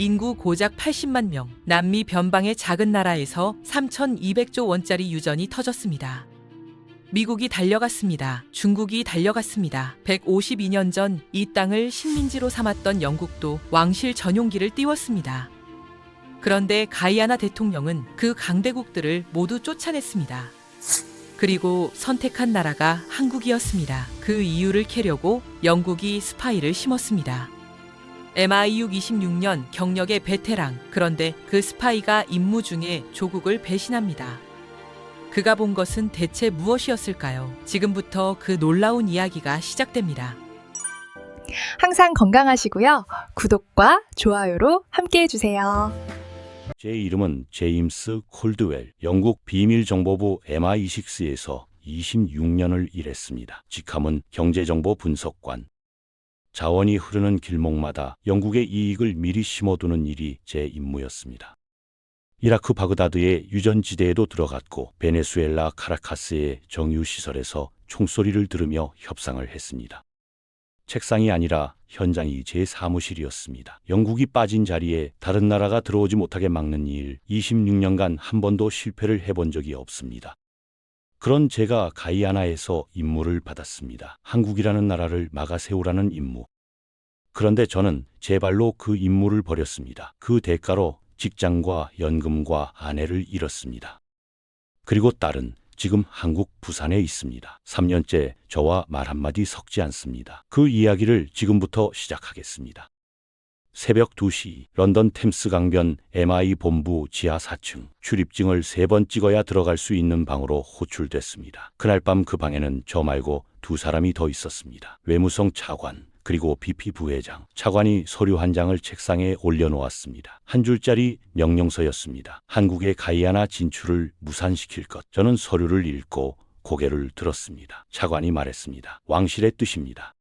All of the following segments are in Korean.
인구 고작 80만 명, 남미 변방의 작은 나라에서 3,200조 원짜리 유전이 터졌습니다. 미국이 달려갔습니다. 중국이 달려갔습니다. 152년 전 이 땅을 식민지로 삼았던 영국도 왕실 전용기를 띄웠습니다. 그런데 가이아나 대통령은 그 강대국들을 모두 쫓아냈습니다. 그리고 선택한 나라가 한국이었습니다. 그 이유를 캐려고 영국이 스파이를 심었습니다. MI6 26년 경력의 베테랑. 그런데 그 스파이가 임무 중에 조국을 배신합니다. 그가 본 것은 대체 무엇이었을까요? 지금부터 그 놀라운 이야기가 시작됩니다. 항상 건강하시고요. 구독과 좋아요로 함께 해주세요. 제 이름은 제임스 콜드웰, 영국 비밀정보부 MI6에서 26년을 일했습니다. 직함은 경제정보 분석관. 자원이 흐르는 길목마다 영국의 이익을 미리 심어두는 일이 제 임무였습니다. 이라크 바그다드의 유전지대에도 들어갔고 베네수엘라 카라카스의 정유시설에서 총소리를 들으며 협상을 했습니다. 책상이 아니라 현장이 제 사무실이었습니다. 영국이 빠진 자리에 다른 나라가 들어오지 못하게 막는 일, 26년간 한 번도 실패를 해본 적이 없습니다. 그런 제가 가이아나에서 임무를 받았습니다. 한국이라는 나라를 막아 세우라는 임무. 그런데 저는 제 발로 그 임무를 벌였습니다. 그 대가로 직장과 연금과 아내를 잃었습니다. 그리고 딸은 지금 한국 부산에 있습니다. 3년째 저와 말 한마디 섞지 않습니다. 그 이야기를 지금부터 시작하겠습니다. 새벽 2시 런던 템스 강변 MI 본부 지하 4층 출입증을 3번 찍어야 들어갈 수 있는 방으로 호출됐습니다. 그날 밤 그 방에는 저 말고 2사람이 더 있었습니다. 외무성 차관 그리고 BP 부회장. 차관이 서류 한 장을 책상에 올려놓았습니다. 한 줄짜리 명령서였습니다. 한국의 가이아나 진출을 무산시킬 것. 저는 서류를 읽고 고개를 들었습니다. 차관이 말했습니다. 왕실의 뜻입니다.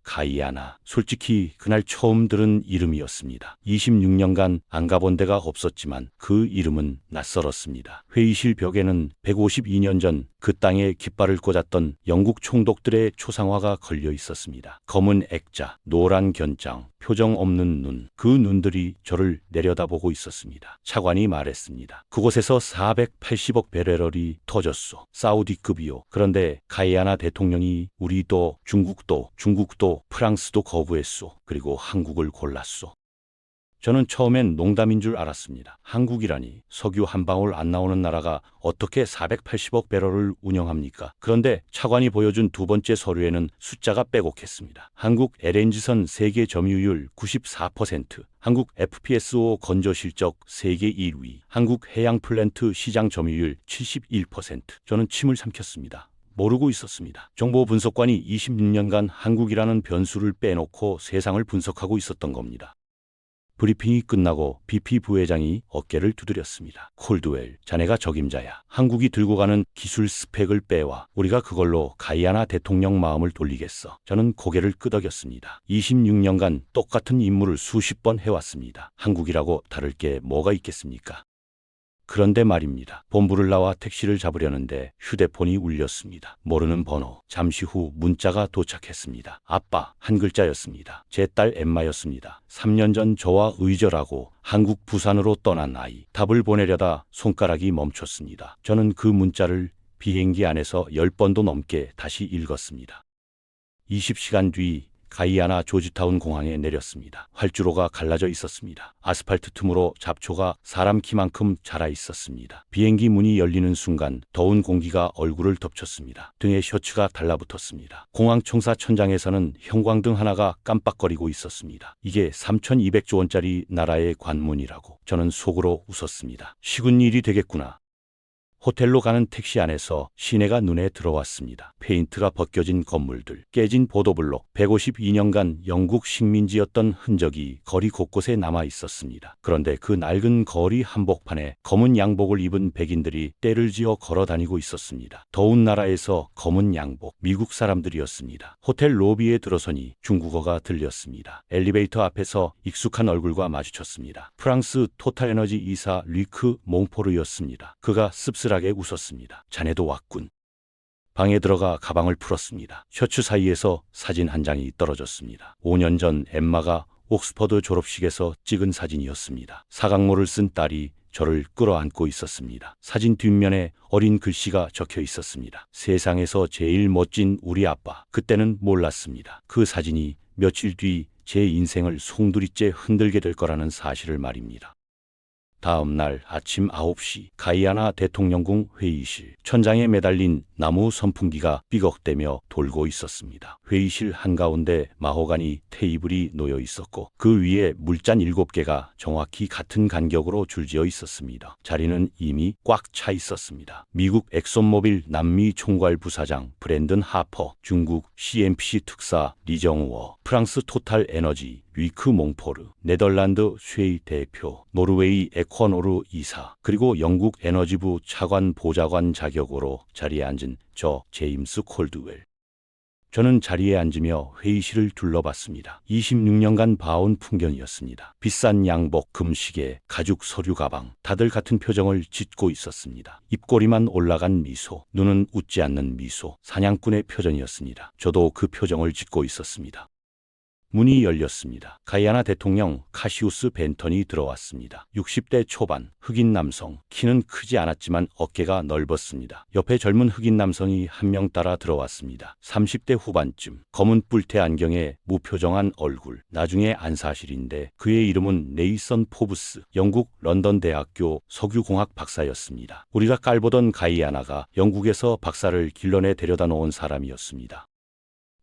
가이아나. 솔직히 그날 처음 들은 이름이었습니다. 26년간 안 가본 데가 없었지만 그 이름은 낯설었습니다. 회의실 벽에는 152년 전 그 땅에 깃발을 꽂았던 영국 총독들의 초상화가 걸려 있었습니다. 검은 액자, 노란 견장, 표정 없는 눈. 그 눈들이 저를 내려다보고 있었습니다. 차관이 말했습니다. 그곳에서 480억 베레럴이 터졌소. 사우디급이요. 그런데 가이아나 대통령이 우리도 중국도 프랑스도 거부했소. 그리고 한국을 골랐소. 저는 처음엔 농담인 줄 알았습니다. 한국이라니 석유 한 방울 안 나오는 나라가 어떻게 480억 배럴을 운영합니까? 그런데 차관이 보여준 두 번째 서류에는 숫자가 빼곡했습니다. 한국 LNG선 세계 점유율 94%, 한국 FPSO 건조 실적 세계 1위, 한국 해양 플랜트 시장 점유율 71%. 저는 침을 삼켰습니다. 모르고 있었습니다. 정보 분석관이 26년간 한국이라는 변수를 빼놓고 세상을 분석하고 있었던 겁니다. 브리핑이 끝나고 BP 부회장이 어깨를 두드렸습니다. 콜드웰, 자네가 적임자야. 한국이 들고 가는 기술 스펙을 빼와. 우리가 그걸로 가이아나 대통령 마음을 돌리겠어. 저는 고개를 끄덕였습니다. 26년간 똑같은 임무를 수십 번 해왔습니다. 한국이라고 다를 게 뭐가 있겠습니까? 그런데 말입니다. 본부를 나와 택시를 잡으려는데 휴대폰이 울렸습니다. 모르는 번호. 잠시 후 문자가 도착했습니다. 아빠, 한 글자였습니다. 제 딸 엠마였습니다. 3년 전 저와 의절하고 한국 부산으로 떠난 아이. 답을 보내려다 손가락이 멈췄습니다. 저는 그 문자를 비행기 안에서 10번도 넘게 다시 읽었습니다. 20시간 뒤 가이아나 조지타운 공항에 내렸습니다. 활주로가 갈라져 있었습니다. 아스팔트 틈으로 잡초가 사람 키만큼 자라 있었습니다. 비행기 문이 열리는 순간 더운 공기가 얼굴을 덮쳤습니다. 등에 셔츠가 달라붙었습니다. 공항 청사 천장에서는 형광등 하나가 깜빡거리고 있었습니다. 이게 3,200조 원짜리 나라의 관문이라고. 저는 속으로 웃었습니다. 식은 일이 되겠구나. 호텔로 가는 택시 안에서 시내가 눈에 들어왔습니다. 페인트가 벗겨진 건물들, 깨진 보도블록, 152년간 영국 식민지였던 흔적이 거리 곳곳에 남아 있었습니다. 그런데 그 낡은 거리 한복판에 검은 양복을 입은 백인들이 때를 지어 걸어 다니고 있었습니다. 더운 나라에서 검은 양복, 미국 사람들이었습니다. 호텔 로비에 들어서니 중국어가 들렸습니다. 엘리베이터 앞에서 익숙한 얼굴과 마주쳤습니다. 프랑스 토탈에너지 이사 류크 몽포르였습니다. 그가 씁쓸하게 웃었습니다. 자네도 왔군. 방에 들어가 가방을 풀었습니다. 셔츠 사이에서 사진 한 장이 떨어졌습니다. 5년 전 엠마가 옥스퍼드 졸업식에서 찍은 사진이었습니다. 사각모를 쓴 딸이 저를 끌어안고 있었습니다. 사진 뒷면에 어린 글씨가 적혀 있었습니다. 세상에서 제일 멋진 우리 아빠. 그때는 몰랐습니다. 그 사진이 며칠 뒤 제 인생을 송두리째 흔들게 될 거라는 사실을 말입니다. 다음 날 아침 9시 가이아나 대통령궁 회의실. 천장에 매달린 나무 선풍기가 삐걱대며 돌고 있었습니다. 회의실 한가운데 마호가니 테이블이 놓여 있었고 그 위에 물잔 7개가 정확히 같은 간격으로 줄지어 있었습니다. 자리는 이미 꽉 차 있었습니다. 미국 엑손모빌 남미 총괄 부사장 브랜든 하퍼, 중국 CNPC 특사 리정우어, 프랑스 토탈 에너지 위크 몽포르, 네덜란드 쉐이 대표, 노르웨이 에쿼노르 이사, 그리고 영국 에너지부 차관 보좌관 자격으로 자리에 앉은 저 제임스 콜드웰. 저는 자리에 앉으며 회의실을 둘러봤습니다. 26년간 봐온 풍경이었습니다. 비싼 양복, 금시계, 가죽 서류 가방, 다들 같은 표정을 짓고 있었습니다. 입꼬리만 올라간 미소, 눈은 웃지 않는 미소, 사냥꾼의 표정이었습니다. 저도 그 표정을 짓고 있었습니다. 문이 열렸습니다. 가이아나 대통령 카시우스 벤턴이 들어왔습니다. 60대 초반, 흑인 남성, 키는 크지 않았지만 어깨가 넓었습니다. 옆에 젊은 흑인 남성이 한 명 따라 들어왔습니다. 30대 후반쯤, 검은 뿔테 안경에 무표정한 얼굴, 나중에 안 사실인데 그의 이름은 네이선 포브스, 영국 런던 대학교 석유공학 박사였습니다. 우리가 깔보던 가이아나가 영국에서 박사를 길러내 데려다 놓은 사람이었습니다.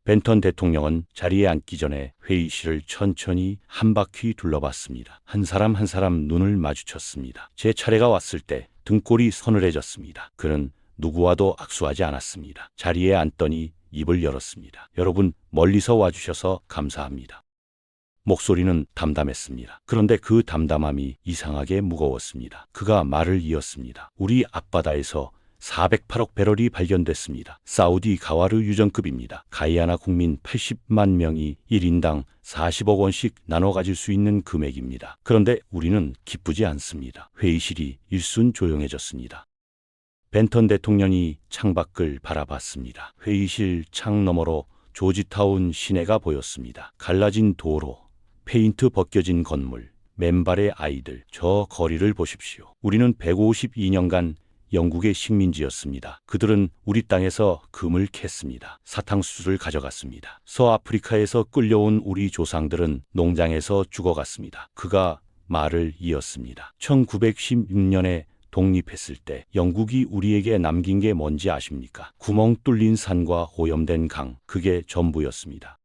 벤턴 대통령은 자리에 앉기 전에 회의실을 천천히 한 바퀴 둘러봤습니다. 한 사람 한 사람 눈을 마주쳤습니다. 제 차례가 왔을 때 등골이 서늘해졌습니다. 그는 누구와도 악수하지 않았습니다. 자리에 앉더니 입을 열었습니다. 여러분, 멀리서 와주셔서 감사합니다. 목소리는 담담했습니다. 그런데 그 담담함이 이상하게 무거웠습니다. 그가 말을 이었습니다. 우리 앞바다에서 408억 배럴이 발견됐습니다. 사우디 가와르 유전급입니다. 가이아나 국민 80만 명이 1인당 40억 원씩 나눠 가질 수 있는 금액입니다. 그런데 우리는 기쁘지 않습니다. 회의실이 일순 조용해졌습니다. 벤턴 대통령이 창밖을 바라봤습니다. 회의실 창 너머로 조지타운 시내가 보였습니다. 갈라진 도로, 페인트 벗겨진 건물, 맨발의 아이들, 저 거리를 보십시오. 우리는 152년간 영국의 식민지였습니다. 그들은 우리 땅에서 금을 캤습니다. 사탕수수를 가져갔습니다. 서아프리카에서 끌려온 우리 조상들은 농장에서 죽어갔습니다. 그가 말을 이었습니다. 1916년에 독립했을 때 영국이 우리에게 남긴 게 뭔지 아십니까? 구멍 뚫린 산과 오염된 강, 그게 전부였습니다.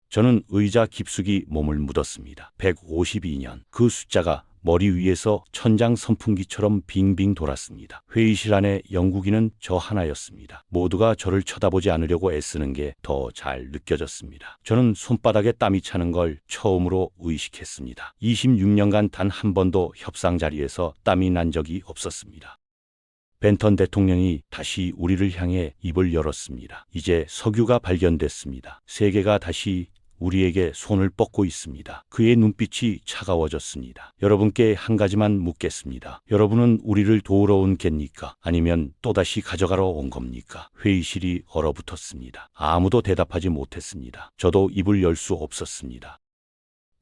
저는 의자 깊숙이 몸을 묻었습니다. 152년, 그 숫자가 머리 위에서 천장 선풍기처럼 빙빙 돌았습니다. 회의실 안에 영국인은 저 하나였습니다. 모두가 저를 쳐다보지 않으려고 애쓰는 게 더 잘 느껴졌습니다. 저는 손바닥에 땀이 차는 걸 처음으로 의식했습니다. 26년간 단 한 번도 협상 자리에서 땀이 난 적이 없었습니다. 벤턴 대통령이 다시 우리를 향해 입을 열었습니다. 이제 석유가 발견됐습니다. 세계가 다시 우리에게 손을 뻗고 있습니다. 그의 눈빛이 차가워졌습니다. 여러분께 한 가지만 묻겠습니다. 여러분은 우리를 도우러 온 겠니까? 아니면 또다시 가져가러 온 겁니까? 회의실이 얼어붙었습니다. 아무도 대답하지 못했습니다. 저도 입을 열 수 없었습니다.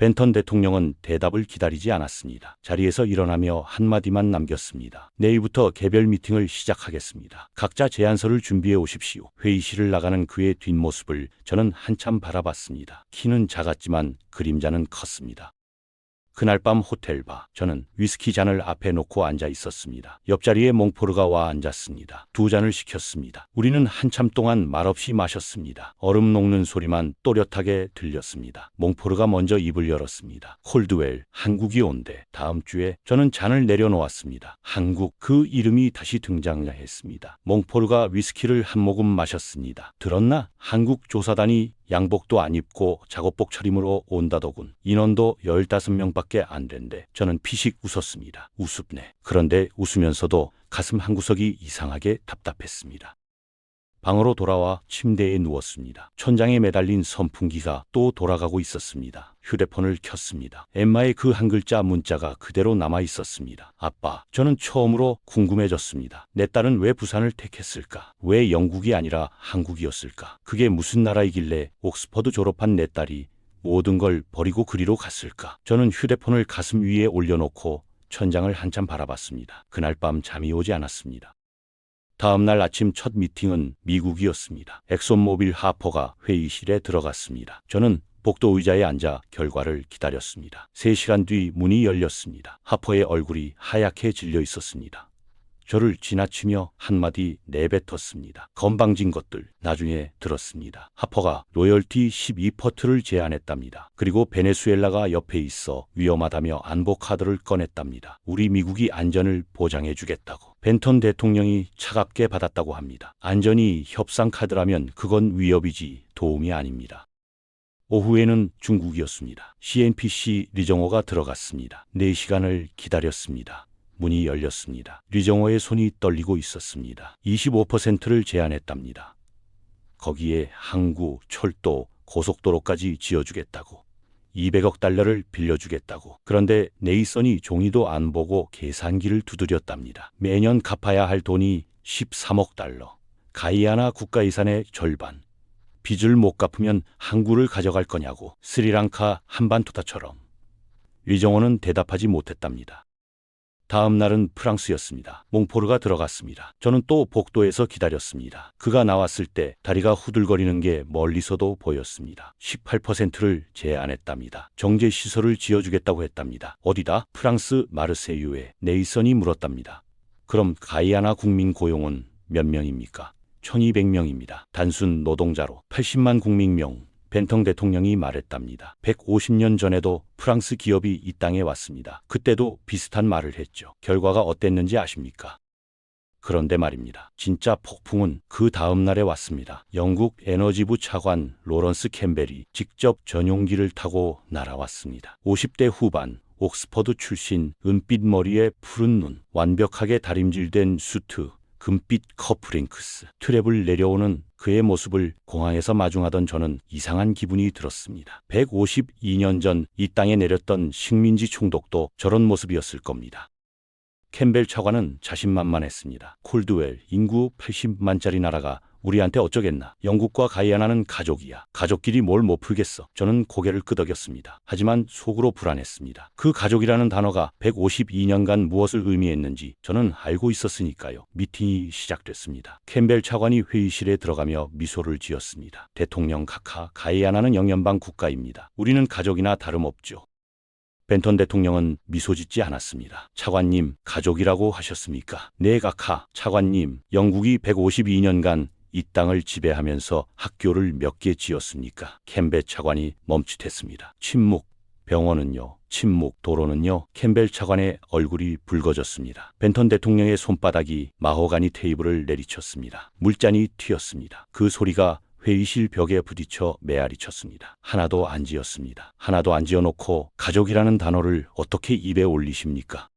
벤턴 대통령은 대답을 기다리지 않았습니다. 자리에서 일어나며 한마디만 남겼습니다. 내일부터 개별 미팅을 시작하겠습니다. 각자 제안서를 준비해 오십시오. 회의실을 나가는 그의 뒷모습을 저는 한참 바라봤습니다. 키는 작았지만 그림자는 컸습니다. 그날 밤 호텔 바, 저는 위스키 잔을 앞에 놓고 앉아 있었습니다. 옆자리에 몽포르가 와 앉았습니다. 2잔을 시켰습니다. 우리는 한참 동안 말없이 마셨습니다. 얼음 녹는 소리만 또렷하게 들렸습니다. 몽포르가 먼저 입을 열었습니다. 콜드웰, 한국이 온대. 다음 주에. 저는 잔을 내려놓았습니다. 한국, 그 이름이 다시 등장했습니다. 몽포르가 위스키를 한 모금 마셨습니다. 들었나? 한국 조사단이 양복도 안 입고 작업복 차림으로 온다더군. 인원도 15명밖에 안 된대. 저는 피식 웃었습니다. 우습네. 그런데 웃으면서도 가슴 한구석이 이상하게 답답했습니다. 방으로 돌아와 침대에 누웠습니다. 천장에 매달린 선풍기가 또 돌아가고 있었습니다. 휴대폰을 켰습니다. 엠마의 그 한 글자 문자가 그대로 남아 있었습니다. 아빠, 저는 처음으로 궁금해졌습니다. 내 딸은 왜 부산을 택했을까? 왜 영국이 아니라 한국이었을까? 그게 무슨 나라이길래 옥스퍼드 졸업한 내 딸이 모든 걸 버리고 그리로 갔을까? 저는 휴대폰을 가슴 위에 올려놓고 천장을 한참 바라봤습니다. 그날 밤 잠이 오지 않았습니다. 다음 날 아침 첫 미팅은 미국이었습니다. 엑손모빌 하퍼가 회의실에 들어갔습니다. 저는 복도 의자에 앉아 결과를 기다렸습니다. 3시간 뒤 문이 열렸습니다. 하퍼의 얼굴이 하얗게 질려 있었습니다. 저를 지나치며 한마디 내뱉었습니다. 건방진 것들. 나중에 들었습니다. 하퍼가 로열티 12%를 제안했답니다. 그리고 베네수엘라가 옆에 있어 위험하다며 안보 카드를 꺼냈답니다. 우리 미국이 안전을 보장해 주겠다고. 벤턴 대통령이 차갑게 받았다고 합니다. 안전이 협상 카드라면 그건 위협이지 도움이 아닙니다. 오후에는 중국이었습니다. CNPC 리정호가 들어갔습니다. 4시간을 기다렸습니다. 문이 열렸습니다. 리정호의 손이 떨리고 있었습니다. 25%를 제안했답니다. 거기에 항구, 철도, 고속도로까지 지어주겠다고. 200억 달러를 빌려주겠다고. 그런데 네이선이 종이도 안 보고 계산기를 두드렸답니다. 매년 갚아야 할 돈이 13억 달러. 가이아나 국가遺産의 절반. 빚을 못 갚으면 항구를 가져갈 거냐고. 스리랑카 한반도다처럼. 리정호는 대답하지 못했답니다. 다음 날은 프랑스였습니다. 몽포르가 들어갔습니다. 저는 또 복도에서 기다렸습니다. 그가 나왔을 때 다리가 후들거리는 게 멀리서도 보였습니다. 18%를 제안했답니다. 정제시설을 지어주겠다고 했답니다. 어디다? 프랑스 마르세유에. 네이선이 물었답니다. 그럼 가이아나 국민 고용은 몇 명입니까? 1200명입니다. 단순 노동자로 80만 국민명. 벤턴 대통령이 말했답니다. 150년 전에도 프랑스 기업이 이 땅에 왔습니다. 그때도 비슷한 말을 했죠. 결과가 어땠는지 아십니까? 그런데 말입니다. 진짜 폭풍은 그 다음 날에 왔습니다. 영국 에너지부 차관 로런스 캠벨이 직접 전용기를 타고 날아왔습니다. 50대 후반, 옥스퍼드 출신, 은빛 머리에 푸른 눈, 완벽하게 다림질된 수트, 금빛 커프링크스, 트랩을 내려오는 그의 모습을 공항에서 마중하던 저는 이상한 기분이 들었습니다. 152년 전 이 땅에 내렸던 식민지 총독도 저런 모습이었을 겁니다. 캠벨 차관은 자신만만했습니다. 콜드웰, 인구 80만짜리 나라가 우리한테 어쩌겠나. 영국과 가이아나는 가족이야. 가족끼리 뭘 못 풀겠어. 저는 고개를 끄덕였습니다. 하지만 속으로 불안했습니다. 그 가족이라는 단어가 152년간 무엇을 의미했는지 저는 알고 있었으니까요. 미팅이 시작됐습니다. 캠벨 차관이 회의실에 들어가며 미소를 지었습니다. 대통령 카카, 가이아나는 영연방 국가입니다. 우리는 가족이나 다름없죠. 벤턴 대통령은 미소 짓지 않았습니다. 차관님, 가족이라고 하셨습니까? 네, 카카. 차관님, 영국이 152년간 이 땅을 지배하면서 학교를 몇 개 지었습니까? 캠벨 차관이 멈칫했습니다. 침묵. 병원은요? 침묵. 도로는요? 캠벨 차관의 얼굴이 붉어졌습니다. 벤턴 대통령의 손바닥이 마호가니 테이블을 내리쳤습니다. 물잔이 튀었습니다. 그 소리가 회의실 벽에 부딪혀 메아리 쳤습니다. 하나도 안 지었습니다. 하나도 안 지어놓고 가족이라는 단어를 어떻게 입에 올리십니까?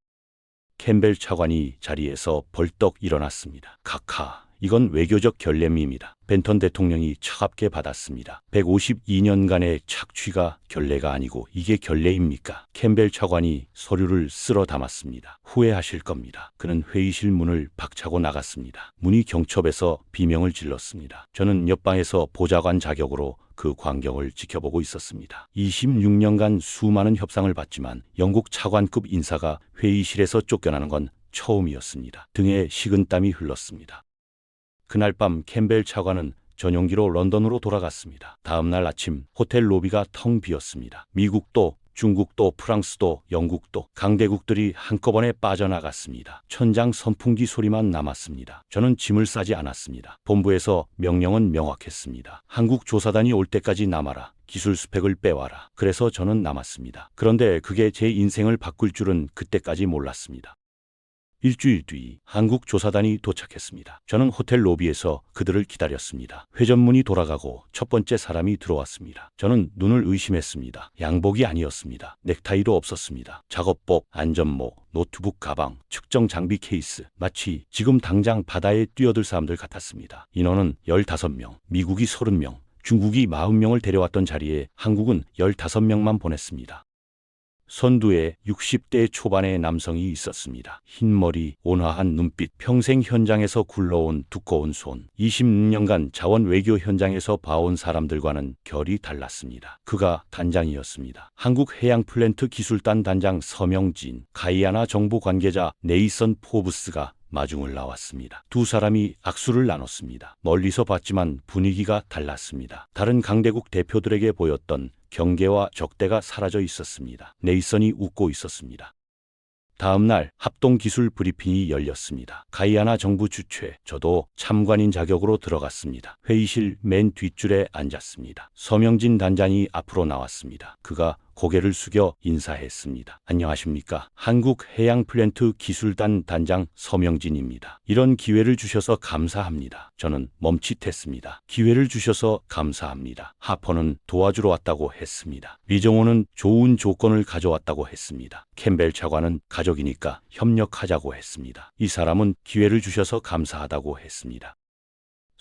캠벨 차관이 자리에서 벌떡 일어났습니다. 카카. 이건 외교적 결례입니다. 벤턴 대통령이 차갑게 받았습니다. 152년간의 착취가 결례가 아니고 이게 결례입니까? 캠벨 차관이 서류를 쓸어 담았습니다. 후회하실 겁니다. 그는 회의실 문을 박차고 나갔습니다. 문이 경첩해서 비명을 질렀습니다. 저는 옆방에서 보좌관 자격으로 그 광경을 지켜보고 있었습니다. 26년간 수많은 협상을 받지만 영국 차관급 인사가 회의실에서 쫓겨나는 건 처음이었습니다. 등에 식은땀이 흘렀습니다. 그날 밤 캠벨 차관은 전용기로 런던으로 돌아갔습니다. 다음 날 아침 호텔 로비가 텅 비었습니다. 미국도, 중국도, 프랑스도, 영국도 강대국들이 한꺼번에 빠져나갔습니다. 천장 선풍기 소리만 남았습니다. 저는 짐을 싸지 않았습니다. 본부에서 명령은 명확했습니다. 한국 조사단이 올 때까지 남아라. 기술 스펙을 빼와라. 그래서 저는 남았습니다. 그런데 그게 제 인생을 바꿀 줄은 그때까지 몰랐습니다. 일주일 뒤 한국 조사단이 도착했습니다. 저는 호텔 로비에서 그들을 기다렸습니다. 회전문이 돌아가고 첫 번째 사람이 들어왔습니다. 저는 눈을 의심했습니다. 양복이 아니었습니다. 넥타이도 없었습니다. 작업복, 안전모, 노트북 가방, 측정 장비 케이스, 마치 지금 당장 바다에 뛰어들 사람들 같았습니다. 인원은 15명, 미국이 30명, 중국이 40명을 데려왔던 자리에 한국은 15명만 보냈습니다. 선두에 60대 초반의 남성이 있었습니다. 흰머리, 온화한 눈빛, 평생 현장에서 굴러온 두꺼운 손. 26년간 자원 외교 현장에서 봐온 사람들과는 결이 달랐습니다. 그가 단장이었습니다. 한국해양플랜트 기술단 단장 서명진, 가이아나 정보 관계자 네이선 포브스가 마중을 나왔습니다. 두 사람이 악수를 나눴습니다. 멀리서 봤지만 분위기가 달랐습니다. 다른 강대국 대표들에게 보였던 경계와 적대가 사라져 있었습니다. 네이선이 웃고 있었습니다. 다음 날 합동기술 브리핑이 열렸습니다. 가이아나 정부 주최, 저도 참관인 자격으로 들어갔습니다. 회의실 맨 뒷줄에 앉았습니다. 서명진 단장이 앞으로 나왔습니다. 그가 고개를 숙여 인사했습니다. 안녕하십니까? 한국해양플랜트 기술단 단장 서명진입니다. 이런 기회를 주셔서 감사합니다. 저는 멈칫했습니다. 기회를 주셔서 감사합니다. 하퍼는 도와주러 왔다고 했습니다. 리정호는 좋은 조건을 가져왔다고 했습니다. 캠벨 차관은 가족이니까 협력하자고 했습니다. 이 사람은 기회를 주셔서 감사하다고 했습니다.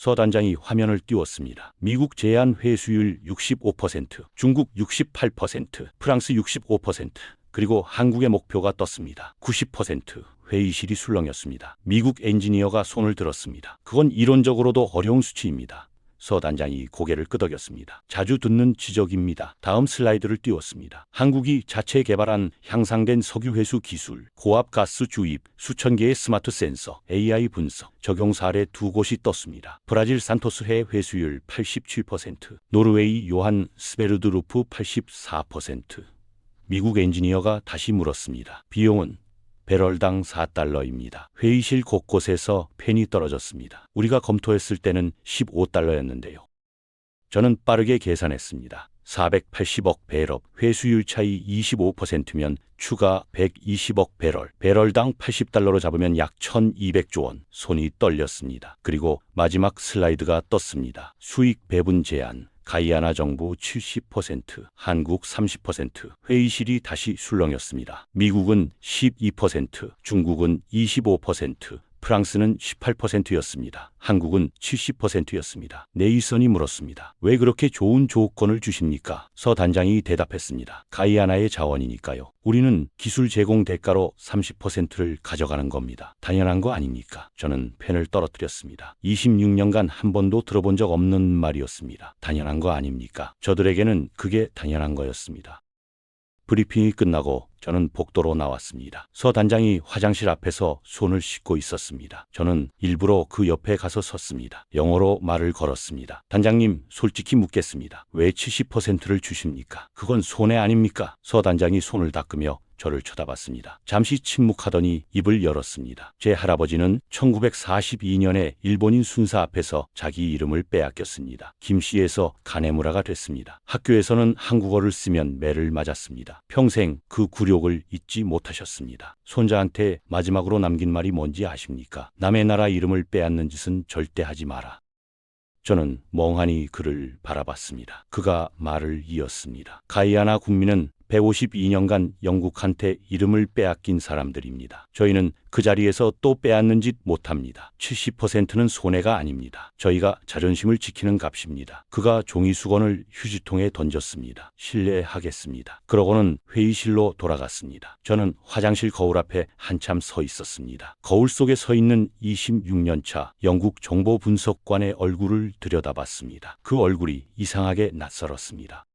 서 단장이 화면을 띄웠습니다. 미국 제한 회수율 65%, 중국 68%, 프랑스 65%, 그리고 한국의 목표가 떴습니다. 90%. 회의실이 술렁였습니다. 미국 엔지니어가 손을 들었습니다. 그건 이론적으로도 어려운 수치입니다. 서 단장이 고개를 끄덕였습니다. 자주 듣는 지적입니다. 다음 슬라이드를 띄웠습니다. 한국이 자체 개발한 향상된 석유 회수 기술, 고압 가스 주입, 수천 개의 스마트 센서, AI 분석, 적용 사례 두 곳이 떴습니다. 브라질 산토스 해 회수율 87%, 노르웨이 요한 스베르드루프 84%. 미국 엔지니어가 다시 물었습니다. 비용은 배럴당 4달러입니다. 회의실 곳곳에서 펜이 떨어졌습니다. 우리가 검토했을 때는 15달러였는데요. 저는 빠르게 계산했습니다. 480억 배럴, 회수율 차이 25%면 추가 120억 배럴, 배럴당 80달러로 잡으면 약 1200조 원. 손이 떨렸습니다. 그리고 마지막 슬라이드가 떴습니다. 수익 배분 제한. 가이아나 정부 70%, 한국 30%, 회의실이 다시 술렁였습니다. 미국은 12%, 중국은 25%, 프랑스는 18%였습니다. 한국은 70%였습니다. 네이선이 물었습니다. 왜 그렇게 좋은 조건을 주십니까? 서 단장이 대답했습니다. 가이아나의 자원이니까요. 우리는 기술 제공 대가로 30%를 가져가는 겁니다. 당연한 거 아닙니까? 저는 펜을 떨어뜨렸습니다. 26년간 한 번도 들어본 적 없는 말이었습니다. 당연한 거 아닙니까? 저들에게는 그게 당연한 거였습니다. 브리핑이 끝나고 저는 복도로 나왔습니다. 서 단장이 화장실 앞에서 손을 씻고 있었습니다. 저는 일부러 그 옆에 가서 섰습니다. 영어로 말을 걸었습니다. 단장님, 솔직히 묻겠습니다. 왜 70%를 주십니까? 그건 손해 아닙니까? 서 단장이 손을 닦으며 저를 쳐다봤습니다. 잠시 침묵하더니 입을 열었습니다. 제 할아버지는 1942년에 일본인 순사 앞에서 자기 이름을 빼앗겼습니다. 김씨에서 가네무라가 됐습니다. 학교에서는 한국어를 쓰면 매를 맞았습니다. 평생 그 굴욕을 잊지 못하셨습니다. 손자한테 마지막으로 남긴 말이 뭔지 아십니까? 남의 나라 이름을 빼앗는 짓은 절대 하지 마라. 저는 멍하니 그를 바라봤습니다. 그가 말을 이었습니다. 가이아나 국민은 152년간 영국한테 이름을 빼앗긴 사람들입니다. 저희는 그 자리에서 또 빼앗는 짓 못합니다. 70%는 손해가 아닙니다. 저희가 자존심을 지키는 값입니다. 그가 종이수건을 휴지통에 던졌습니다. 실례하겠습니다. 그러고는 회의실로 돌아갔습니다. 저는 화장실 거울 앞에 한참 서 있었습니다. 거울 속에 서 있는 26년차 영국 정보분석관의 얼굴을 들여다봤습니다. 그 얼굴이 이상하게 낯설었습니다.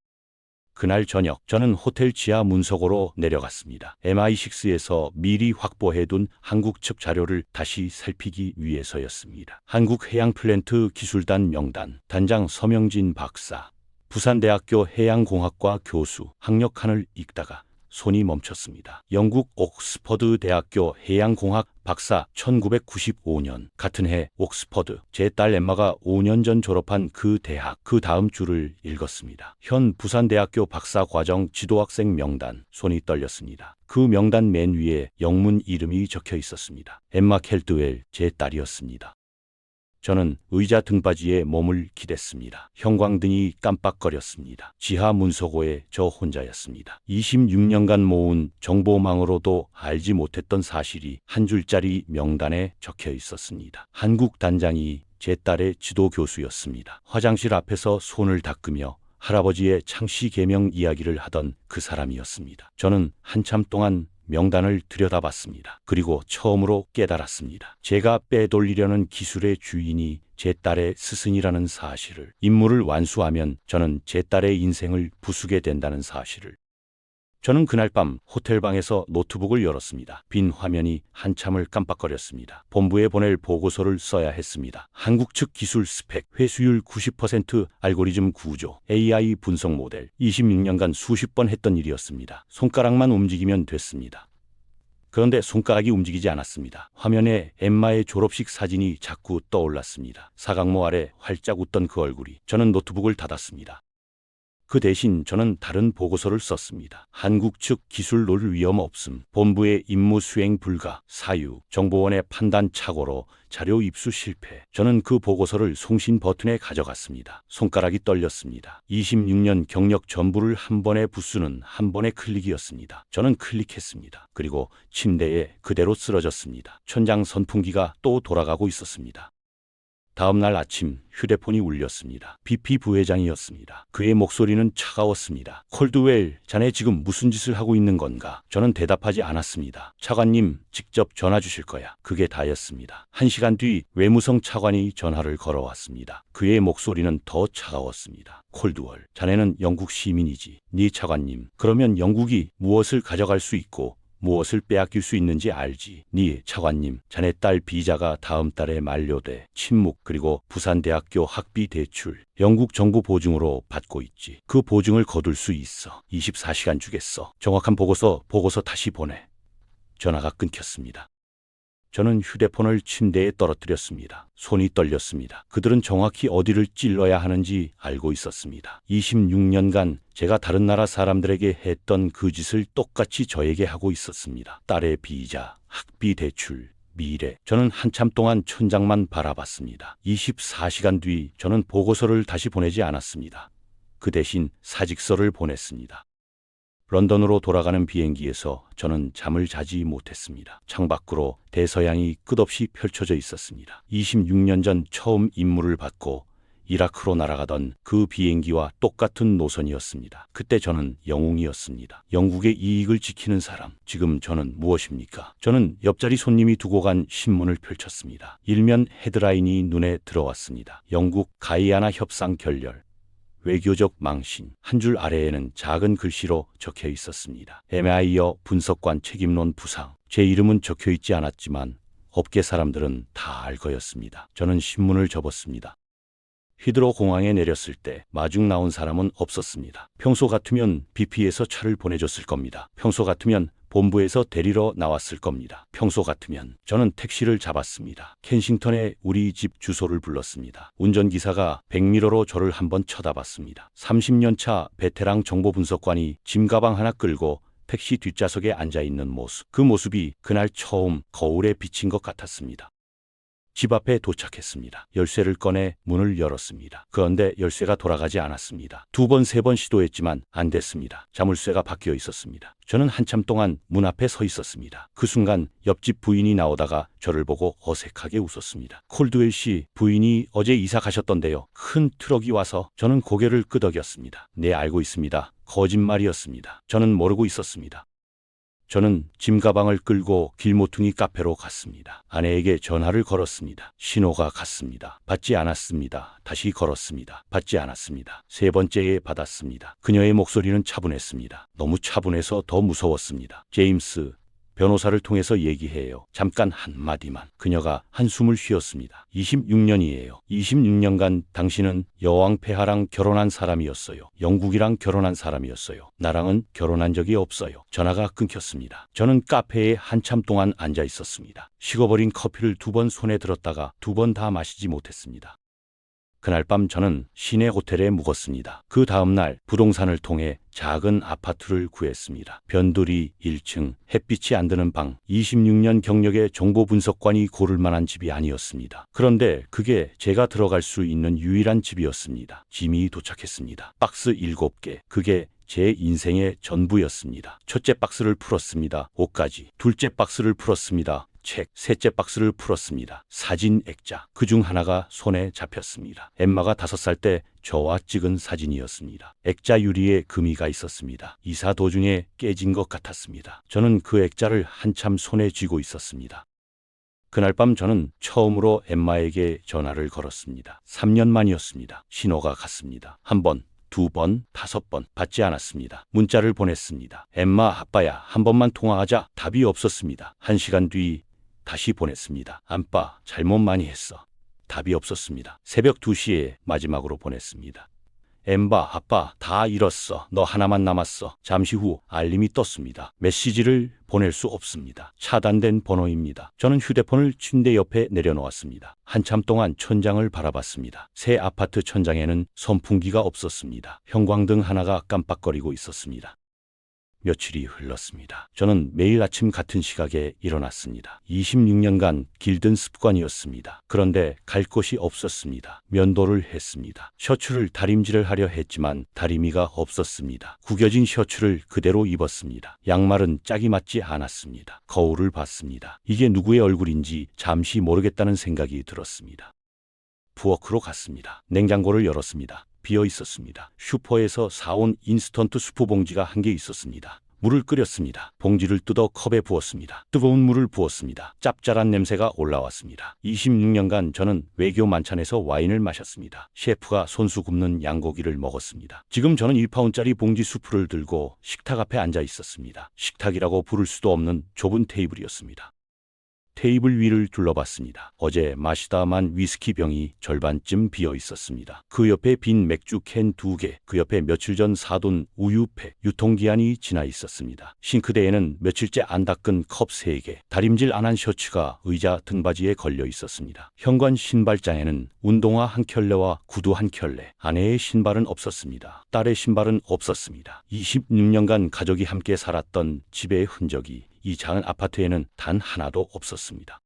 그날 저녁 저는 호텔 지하 문석으로 내려갔습니다. MI6에서 미리 확보해둔 한국 측 자료를 다시 살피기 위해서였습니다. 한국해양플랜트 기술단 명단, 단장 서명진 박사, 부산대학교 해양공학과 교수, 학력칸을 읽다가 손이 멈췄습니다. 영국 옥스퍼드 대학교 해양공학 박사 1995년 같은 해 옥스퍼드 제 딸 엠마가 5년 전 졸업한 그 대학 그 다음 줄을 읽었습니다. 현 부산대학교 박사과정 지도학생 명단 손이 떨렸습니다. 그 명단 맨 위에 영문 이름이 적혀 있었습니다. 엠마 켈드웰 제 딸이었습니다. 저는 의자 등받이에 몸을 기댔습니다. 형광등이 깜빡거렸습니다. 지하 문서고에 저 혼자였습니다. 26년간 모은 정보망으로도 알지 못했던 사실이 한 줄짜리 명단에 적혀 있었습니다. 한국 단장이 제 딸의 지도 교수였습니다. 화장실 앞에서 손을 닦으며 할아버지의 창씨 개명 이야기를 하던 그 사람이었습니다. 저는 한참 동안 명단을 들여다봤습니다. 그리고 처음으로 깨달았습니다. 제가 빼돌리려는 기술의 주인이 제 딸의 스승이라는 사실을, 임무를 완수하면 저는 제 딸의 인생을 부수게 된다는 사실을. 저는 그날 밤 호텔방에서 노트북을 열었습니다. 빈 화면이 한참을 깜빡거렸습니다. 본부에 보낼 보고서를 써야 했습니다. 한국 측 기술 스펙, 회수율 90%, 알고리즘 구조, AI 분석 모델, 26년간 수십 번 했던 일이었습니다. 손가락만 움직이면 됐습니다. 그런데 손가락이 움직이지 않았습니다. 화면에 엠마의 졸업식 사진이 자꾸 떠올랐습니다. 사각모 아래 활짝 웃던 그 얼굴이. 저는 노트북을 닫았습니다. 그 대신 저는 다른 보고서를 썼습니다. 한국 측 기술 노릴 위험 없음, 본부의 임무 수행 불가, 사유, 정보원의 판단 착오로 자료 입수 실패. 저는 그 보고서를 송신 버튼에 가져갔습니다. 손가락이 떨렸습니다. 26년 경력 전부를 한 번에 부수는 한 번의 클릭이었습니다. 저는 클릭했습니다. 그리고 침대에 그대로 쓰러졌습니다. 천장 선풍기가 또 돌아가고 있었습니다. 다음 날 아침 휴대폰이 울렸습니다. BP 부회장이었습니다. 그의 목소리는 차가웠습니다. 콜드웰, 자네 지금 무슨 짓을 하고 있는 건가? 저는 대답하지 않았습니다. 차관님, 직접 전화 주실 거야. 그게 다였습니다. 1시간 뒤 외무성 차관이 전화를 걸어왔습니다. 그의 목소리는 더 차가웠습니다. 콜드웰, 자네는 영국 시민이지. 네 차관님, 그러면 영국이 무엇을 가져갈 수 있고 무엇을 빼앗길 수 있는지 알지. 네 차관님, 자네 딸 비자가 다음 달에 만료돼. 침묵. 그리고 부산대학교 학비 대출 영국 정부 보증으로 받고 있지. 그 보증을 거둘 수 있어. 24시간 주겠어. 정확한 보고서 다시 보내. 전화가 끊겼습니다. 저는 휴대폰을 침대에 떨어뜨렸습니다. 손이 떨렸습니다. 그들은 정확히 어디를 찔러야 하는지 알고 있었습니다. 26년간 제가 다른 나라 사람들에게 했던 그 짓을 똑같이 저에게 하고 있었습니다. 딸의 비자, 학비 대출, 미래. 저는 한참 동안 천장만 바라봤습니다. 24시간 뒤 저는 보고서를 다시 보내지 않았습니다. 그 대신 사직서를 보냈습니다. 런던으로 돌아가는 비행기에서 저는 잠을 자지 못했습니다. 창밖으로 대서양이 끝없이 펼쳐져 있었습니다. 26년 전 처음 임무를 받고 이라크로 날아가던 그 비행기와 똑같은 노선이었습니다. 그때 저는 영웅이었습니다. 영국의 이익을 지키는 사람. 지금 저는 무엇입니까? 저는 옆자리 손님이 두고 간 신문을 펼쳤습니다. 일면 헤드라인이 눈에 들어왔습니다. 영국 가이아나 협상 결렬. 외교적 망신. 한 줄 아래에는 작은 글씨로 적혀 있었습니다. MI어 분석관 책임론 부상. 제 이름은 적혀 있지 않았지만 업계 사람들은 다 알 거였습니다. 저는 신문을 접었습니다. 히드로 공항에 내렸을 때 마중 나온 사람은 없었습니다. 평소 같으면 BP에서 차를 보내줬을 겁니다. 평소 같으면 본부에서 데리러 나왔을 겁니다. 평소 같으면 저는 택시를 잡았습니다. 켄싱턴에 우리 집 주소를 불렀습니다. 운전기사가 백미러로 저를 한번 쳐다봤습니다. 30년 차 베테랑 정보분석관이 짐 가방 하나 끌고 택시 뒷좌석에 앉아있는 모습. 그 모습이 그날 처음 거울에 비친 것 같았습니다. 집 앞에 도착했습니다. 열쇠를 꺼내 문을 열었습니다. 그런데 열쇠가 돌아가지 않았습니다. 2번, 3번 시도했지만 안 됐습니다. 자물쇠가 바뀌어 있었습니다. 저는 한참 동안 문 앞에 서 있었습니다. 그 순간 옆집 부인이 나오다가 저를 보고 어색하게 웃었습니다. 콜드웰 씨, 부인이 어제 이사 가셨던데요. 큰 트럭이 와서. 저는 고개를 끄덕였습니다. 네, 알고 있습니다. 거짓말이었습니다. 저는 모르고 있었습니다. 저는 짐 가방을 끌고 길모퉁이 카페로 갔습니다. 아내에게 전화를 걸었습니다. 신호가 갔습니다. 받지 않았습니다. 다시 걸었습니다. 받지 않았습니다. 세 번째에 받았습니다. 그녀의 목소리는 차분했습니다. 너무 차분해서 더 무서웠습니다. 제임스, 변호사를 통해서 얘기해요. 잠깐 한마디만. 그녀가 한숨을 쉬었습니다. 26년이에요. 26년간 당신은 여왕 폐하랑 결혼한 사람이었어요. 영국이랑 결혼한 사람이었어요. 나랑은 결혼한 적이 없어요. 전화가 끊겼습니다. 저는 카페에 한참 동안 앉아 있었습니다. 식어버린 커피를 2번 손에 들었다가 2번 다 마시지 못했습니다. 그날 밤 저는 시내 호텔에 묵었습니다. 그 다음날 부동산을 통해 작은 아파트를 구했습니다. 변두리 1층, 햇빛이 안 드는 방. 26년 경력의 정보분석관이 고를 만한 집이 아니었습니다. 그런데 그게 제가 들어갈 수 있는 유일한 집이었습니다. 짐이 도착했습니다. 박스 7개. 그게 제 인생의 전부였습니다. 첫째 박스를 풀었습니다. 옷까지. 둘째 박스를 풀었습니다. 책, 셋째 박스를 풀었습니다. 사진 액자. 그중 하나가 손에 잡혔습니다. 엠마가 5살 때 저와 찍은 사진이었습니다. 액자 유리에 금이가 있었습니다. 이사 도중에 깨진 것 같았습니다. 저는 그 액자를 한참 손에 쥐고 있었습니다. 그날 밤 저는 처음으로 엠마에게 전화를 걸었습니다. 3년 만이었습니다. 신호가 갔습니다. 1번, 2번, 5번 받지 않았습니다. 문자를 보냈습니다. 엠마, 아빠야, 한 번만 통화하자. 답이 없었습니다. 1시간 뒤 다시 보냈습니다. 아빠, 잘못 많이 했어. 답이 없었습니다. 새벽 2시에 마지막으로 보냈습니다. 엠바, 아빠, 다 잃었어. 너 하나만 남았어. 잠시 후 알림이 떴습니다. 메시지를 보낼 수 없습니다. 차단된 번호입니다. 저는 휴대폰을 침대 옆에 내려놓았습니다. 한참 동안 천장을 바라봤습니다. 새 아파트 천장에는 선풍기가 없었습니다. 형광등 하나가 깜빡거리고 있었습니다. 며칠이 흘렀습니다. 저는 매일 아침 같은 시각에 일어났습니다. 26년간 길든 습관이었습니다. 그런데 갈 곳이 없었습니다. 면도를 했습니다. 셔츠를 다림질을 하려 했지만 다리미가 없었습니다. 구겨진 셔츠를 그대로 입었습니다. 양말은 짝이 맞지 않았습니다. 거울을 봤습니다. 이게 누구의 얼굴인지 잠시 모르겠다는 생각이 들었습니다. 부엌으로 갔습니다. 냉장고를 열었습니다. 비어 있었습니다. 슈퍼에서 사온 인스턴트 수프 봉지가 한 개 있었습니다. 물을 끓였습니다. 봉지를 뜯어 컵에 부었습니다. 뜨거운 물을 부었습니다. 짭짤한 냄새가 올라왔습니다. 26년간 저는 외교 만찬에서 와인을 마셨습니다. 셰프가 손수 굽는 양고기를 먹었습니다. 지금 저는 1파운드짜리 봉지 수프를 들고 식탁 앞에 앉아 있었습니다. 식탁이라고 부를 수도 없는 좁은 테이블이었습니다. 테이블 위를 둘러봤습니다. 어제 마시다만 위스키 병이 절반쯤 비어 있었습니다. 그 옆에 빈 맥주 캔 2개, 그 옆에 며칠 전 사둔 우유팩, 유통기한이 지나 있었습니다. 싱크대에는 며칠째 안 닦은 컵 3개, 다림질 안 한 셔츠가 의자 등받이에 걸려 있었습니다. 현관 신발장에는 운동화 한 켤레와 구두 한 켤레, 아내의 신발은 없었습니다. 딸의 신발은 없었습니다. 26년간 가족이 함께 살았던 집의 흔적이 이 작은 아파트에는 단 하나도 없었습니다.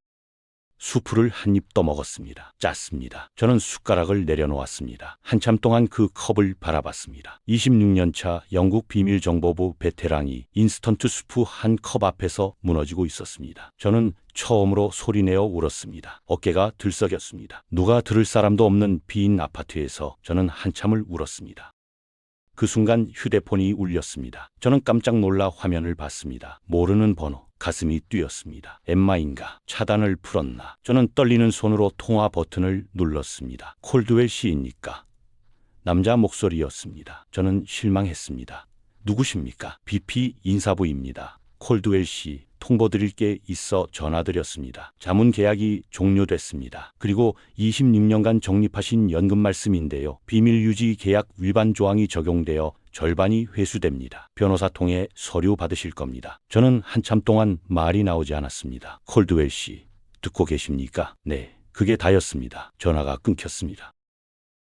수프를 한 입 떠먹었습니다. 짰습니다. 저는 숟가락을 내려놓았습니다. 한참 동안 그 컵을 바라봤습니다. 26년 차 영국 비밀정보부 베테랑이 인스턴트 수프 한 컵 앞에서 무너지고 있었습니다. 저는 처음으로 소리내어 울었습니다. 어깨가 들썩였습니다. 누가 들을 사람도 없는 빈 아파트에서 저는 한참을 울었습니다. 그 순간 휴대폰이 울렸습니다. 저는 깜짝 놀라 화면을 봤습니다. 모르는 번호. 가슴이 뛰었습니다. 엠마인가? 차단을 풀었나? 저는 떨리는 손으로 통화 버튼을 눌렀습니다. 콜드웰 씨입니까? 남자 목소리였습니다. 저는 실망했습니다. 누구십니까? BP 인사부입니다. 콜드웰 씨, 통보드릴 게 있어 전화드렸습니다. 자문 계약이 종료됐습니다. 그리고 26년간 적립하신 연금 말씀인데요. 비밀 유지 계약 위반 조항이 적용되어 절반이 회수됩니다. 변호사 통해 서류 받으실 겁니다. 저는 한참 동안 말이 나오지 않았습니다. 콜드웰 씨, 듣고 계십니까? 네, 그게 다였습니다. 전화가 끊겼습니다.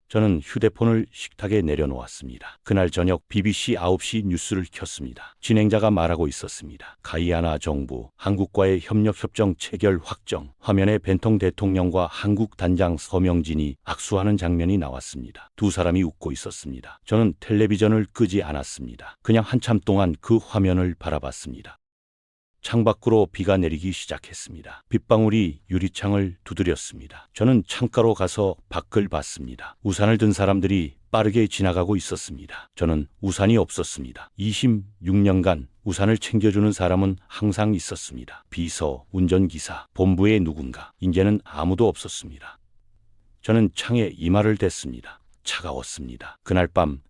저는 휴대폰을 식탁에 내려놓았습니다. 그날 저녁 BBC 9시 뉴스를 켰습니다. 진행자가 말하고 있었습니다. 가이아나 정부, 한국과의 협력협정 체결 확정. 화면에 벤통 대통령과 한국 단장 서명진이 악수하는 장면이 나왔습니다. 두 사람이 웃고 있었습니다. 저는 텔레비전을 끄지 않았습니다. 그냥 한참 동안 그 화면을 바라봤습니다. 창밖으로 비가 내리기 시작했습니다. 빗방울이 유리창을 두드렸습니다. 저는 창가로 가서 밖을 봤습니다. 우산을 든 사람들이 빠르게 지나가고 있었습니다. 저는 우산이 없었습니다. 26년간 우산을 챙겨주는 사람은 항상 있었습니다. 비서, 운전기사, 본부의 누군가. 이제는 아무도 없었습니다. 저는 창에 이마를 댔습니다. 차가웠습니다. 그날 밤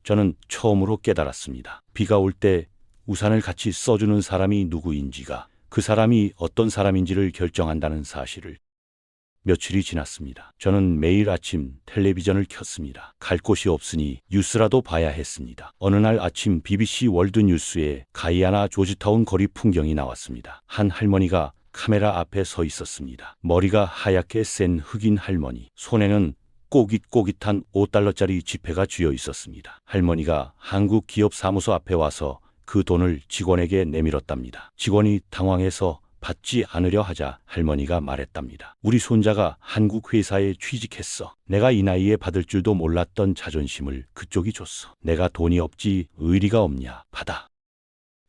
저는 처음으로 깨달았습니다. 비가 올 때 우산을 같이 써주는 사람이 누구인지가, 그 사람이 어떤 사람인지를 결정한다는 사실을. 며칠이 지났습니다. 저는 매일 아침 텔레비전을 켰습니다. 갈 곳이 없으니 뉴스라도 봐야 했습니다. 어느 날 아침 BBC 월드 뉴스에 가이아나 조지타운 거리 풍경이 나왔습니다. 한 할머니가 카메라 앞에 서 있었습니다. 머리가 하얗게 센 흑인 할머니, 손에는 꼬깃꼬깃한 5달러짜리 지폐가 쥐어 있었습니다. 할머니가 한국 기업 사무소 앞에 와서 그 돈을 직원에게 내밀었답니다. 직원이 당황해서 받지 않으려 하자 할머니가 말했답니다. 우리 손자가 한국 회사에 취직했어. 내가 이 나이에 받을 줄도 몰랐던 자존심을 그쪽이 줬어. 내가 돈이 없지 의리가 없냐. 받아.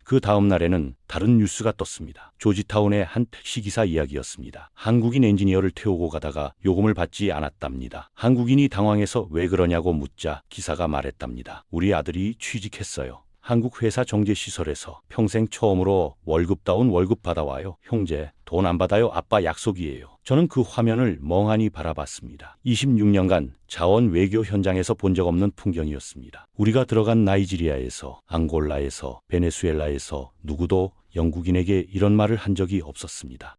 그 다음 날에는 다른 뉴스가 떴습니다. 조지타운의 한 택시기사 이야기였습니다. 한국인 엔지니어를 태우고 가다가 요금을 받지 않았답니다. 한국인이 당황해서 왜 그러냐고 묻자 기사가 말했답니다. 우리 아들이 취직했어요. 한국 회사 정제시설에서 평생 처음으로 월급다운 월급 받아와요. 형제, 돈 안 받아요. 아빠 약속이에요. 저는 그 화면을 멍하니 바라봤습니다. 26년간 자원 외교 현장에서 본 적 없는 풍경이었습니다. 우리가 들어간 나이지리아에서, 앙골라에서, 베네수엘라에서 누구도 영국인에게 이런 말을 한 적이 없었습니다.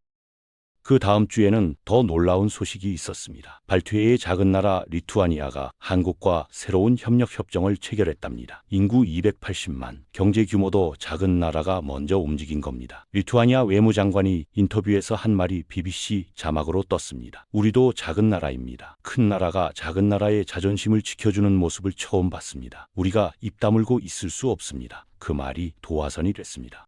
그 다음 주에는 더 놀라운 소식이 있었습니다. 발트해의 작은 나라 리투아니아가 한국과 새로운 협력 협정을 체결했답니다. 인구 280만, 경제 규모도 작은 나라가 먼저 움직인 겁니다. 리투아니아 외무장관이 인터뷰에서 한 말이 BBC 자막으로 떴습니다. 우리도 작은 나라입니다. 큰 나라가 작은 나라의 자존심을 지켜주는 모습을 처음 봤습니다. 우리가 입 다물고 있을 수 없습니다. 그 말이 도화선이 됐습니다.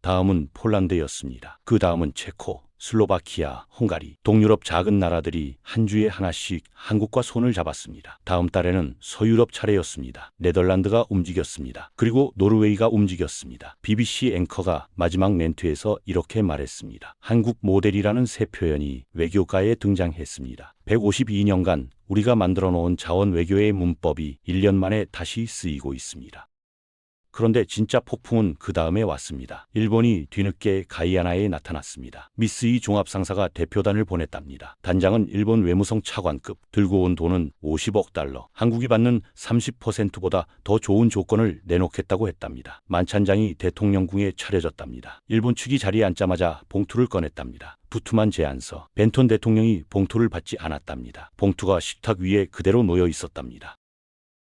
다음은 폴란드였습니다. 그 다음은 체코, 슬로바키아, 헝가리, 동유럽 작은 나라들이 한 주에 하나씩 한국과 손을 잡았습니다. 다음 달에는 서유럽 차례였습니다. 네덜란드가 움직였습니다. 그리고 노르웨이가 움직였습니다. BBC 앵커가 마지막 멘트에서 이렇게 말했습니다. 한국 모델이라는 새 표현이 외교가에 등장했습니다. 152년간 우리가 만들어 놓은 자원 외교의 문법이 1년 만에 다시 쓰이고 있습니다. 그런데 진짜 폭풍은 그 다음에 왔습니다. 일본이 뒤늦게 가이아나에 나타났습니다. 미쓰이 종합상사가 대표단을 보냈답니다. 단장은 일본 외무성 차관급, 들고 온 돈은 50억 달러, 한국이 받는 30%보다 더 좋은 조건을 내놓겠다고 했답니다. 만찬장이 대통령궁에 차려졌답니다. 일본 측이 자리에 앉자마자 봉투를 꺼냈답니다. 두툼한 제안서, 벤톤 대통령이 봉투를 받지 않았답니다. 봉투가 식탁 위에 그대로 놓여 있었답니다.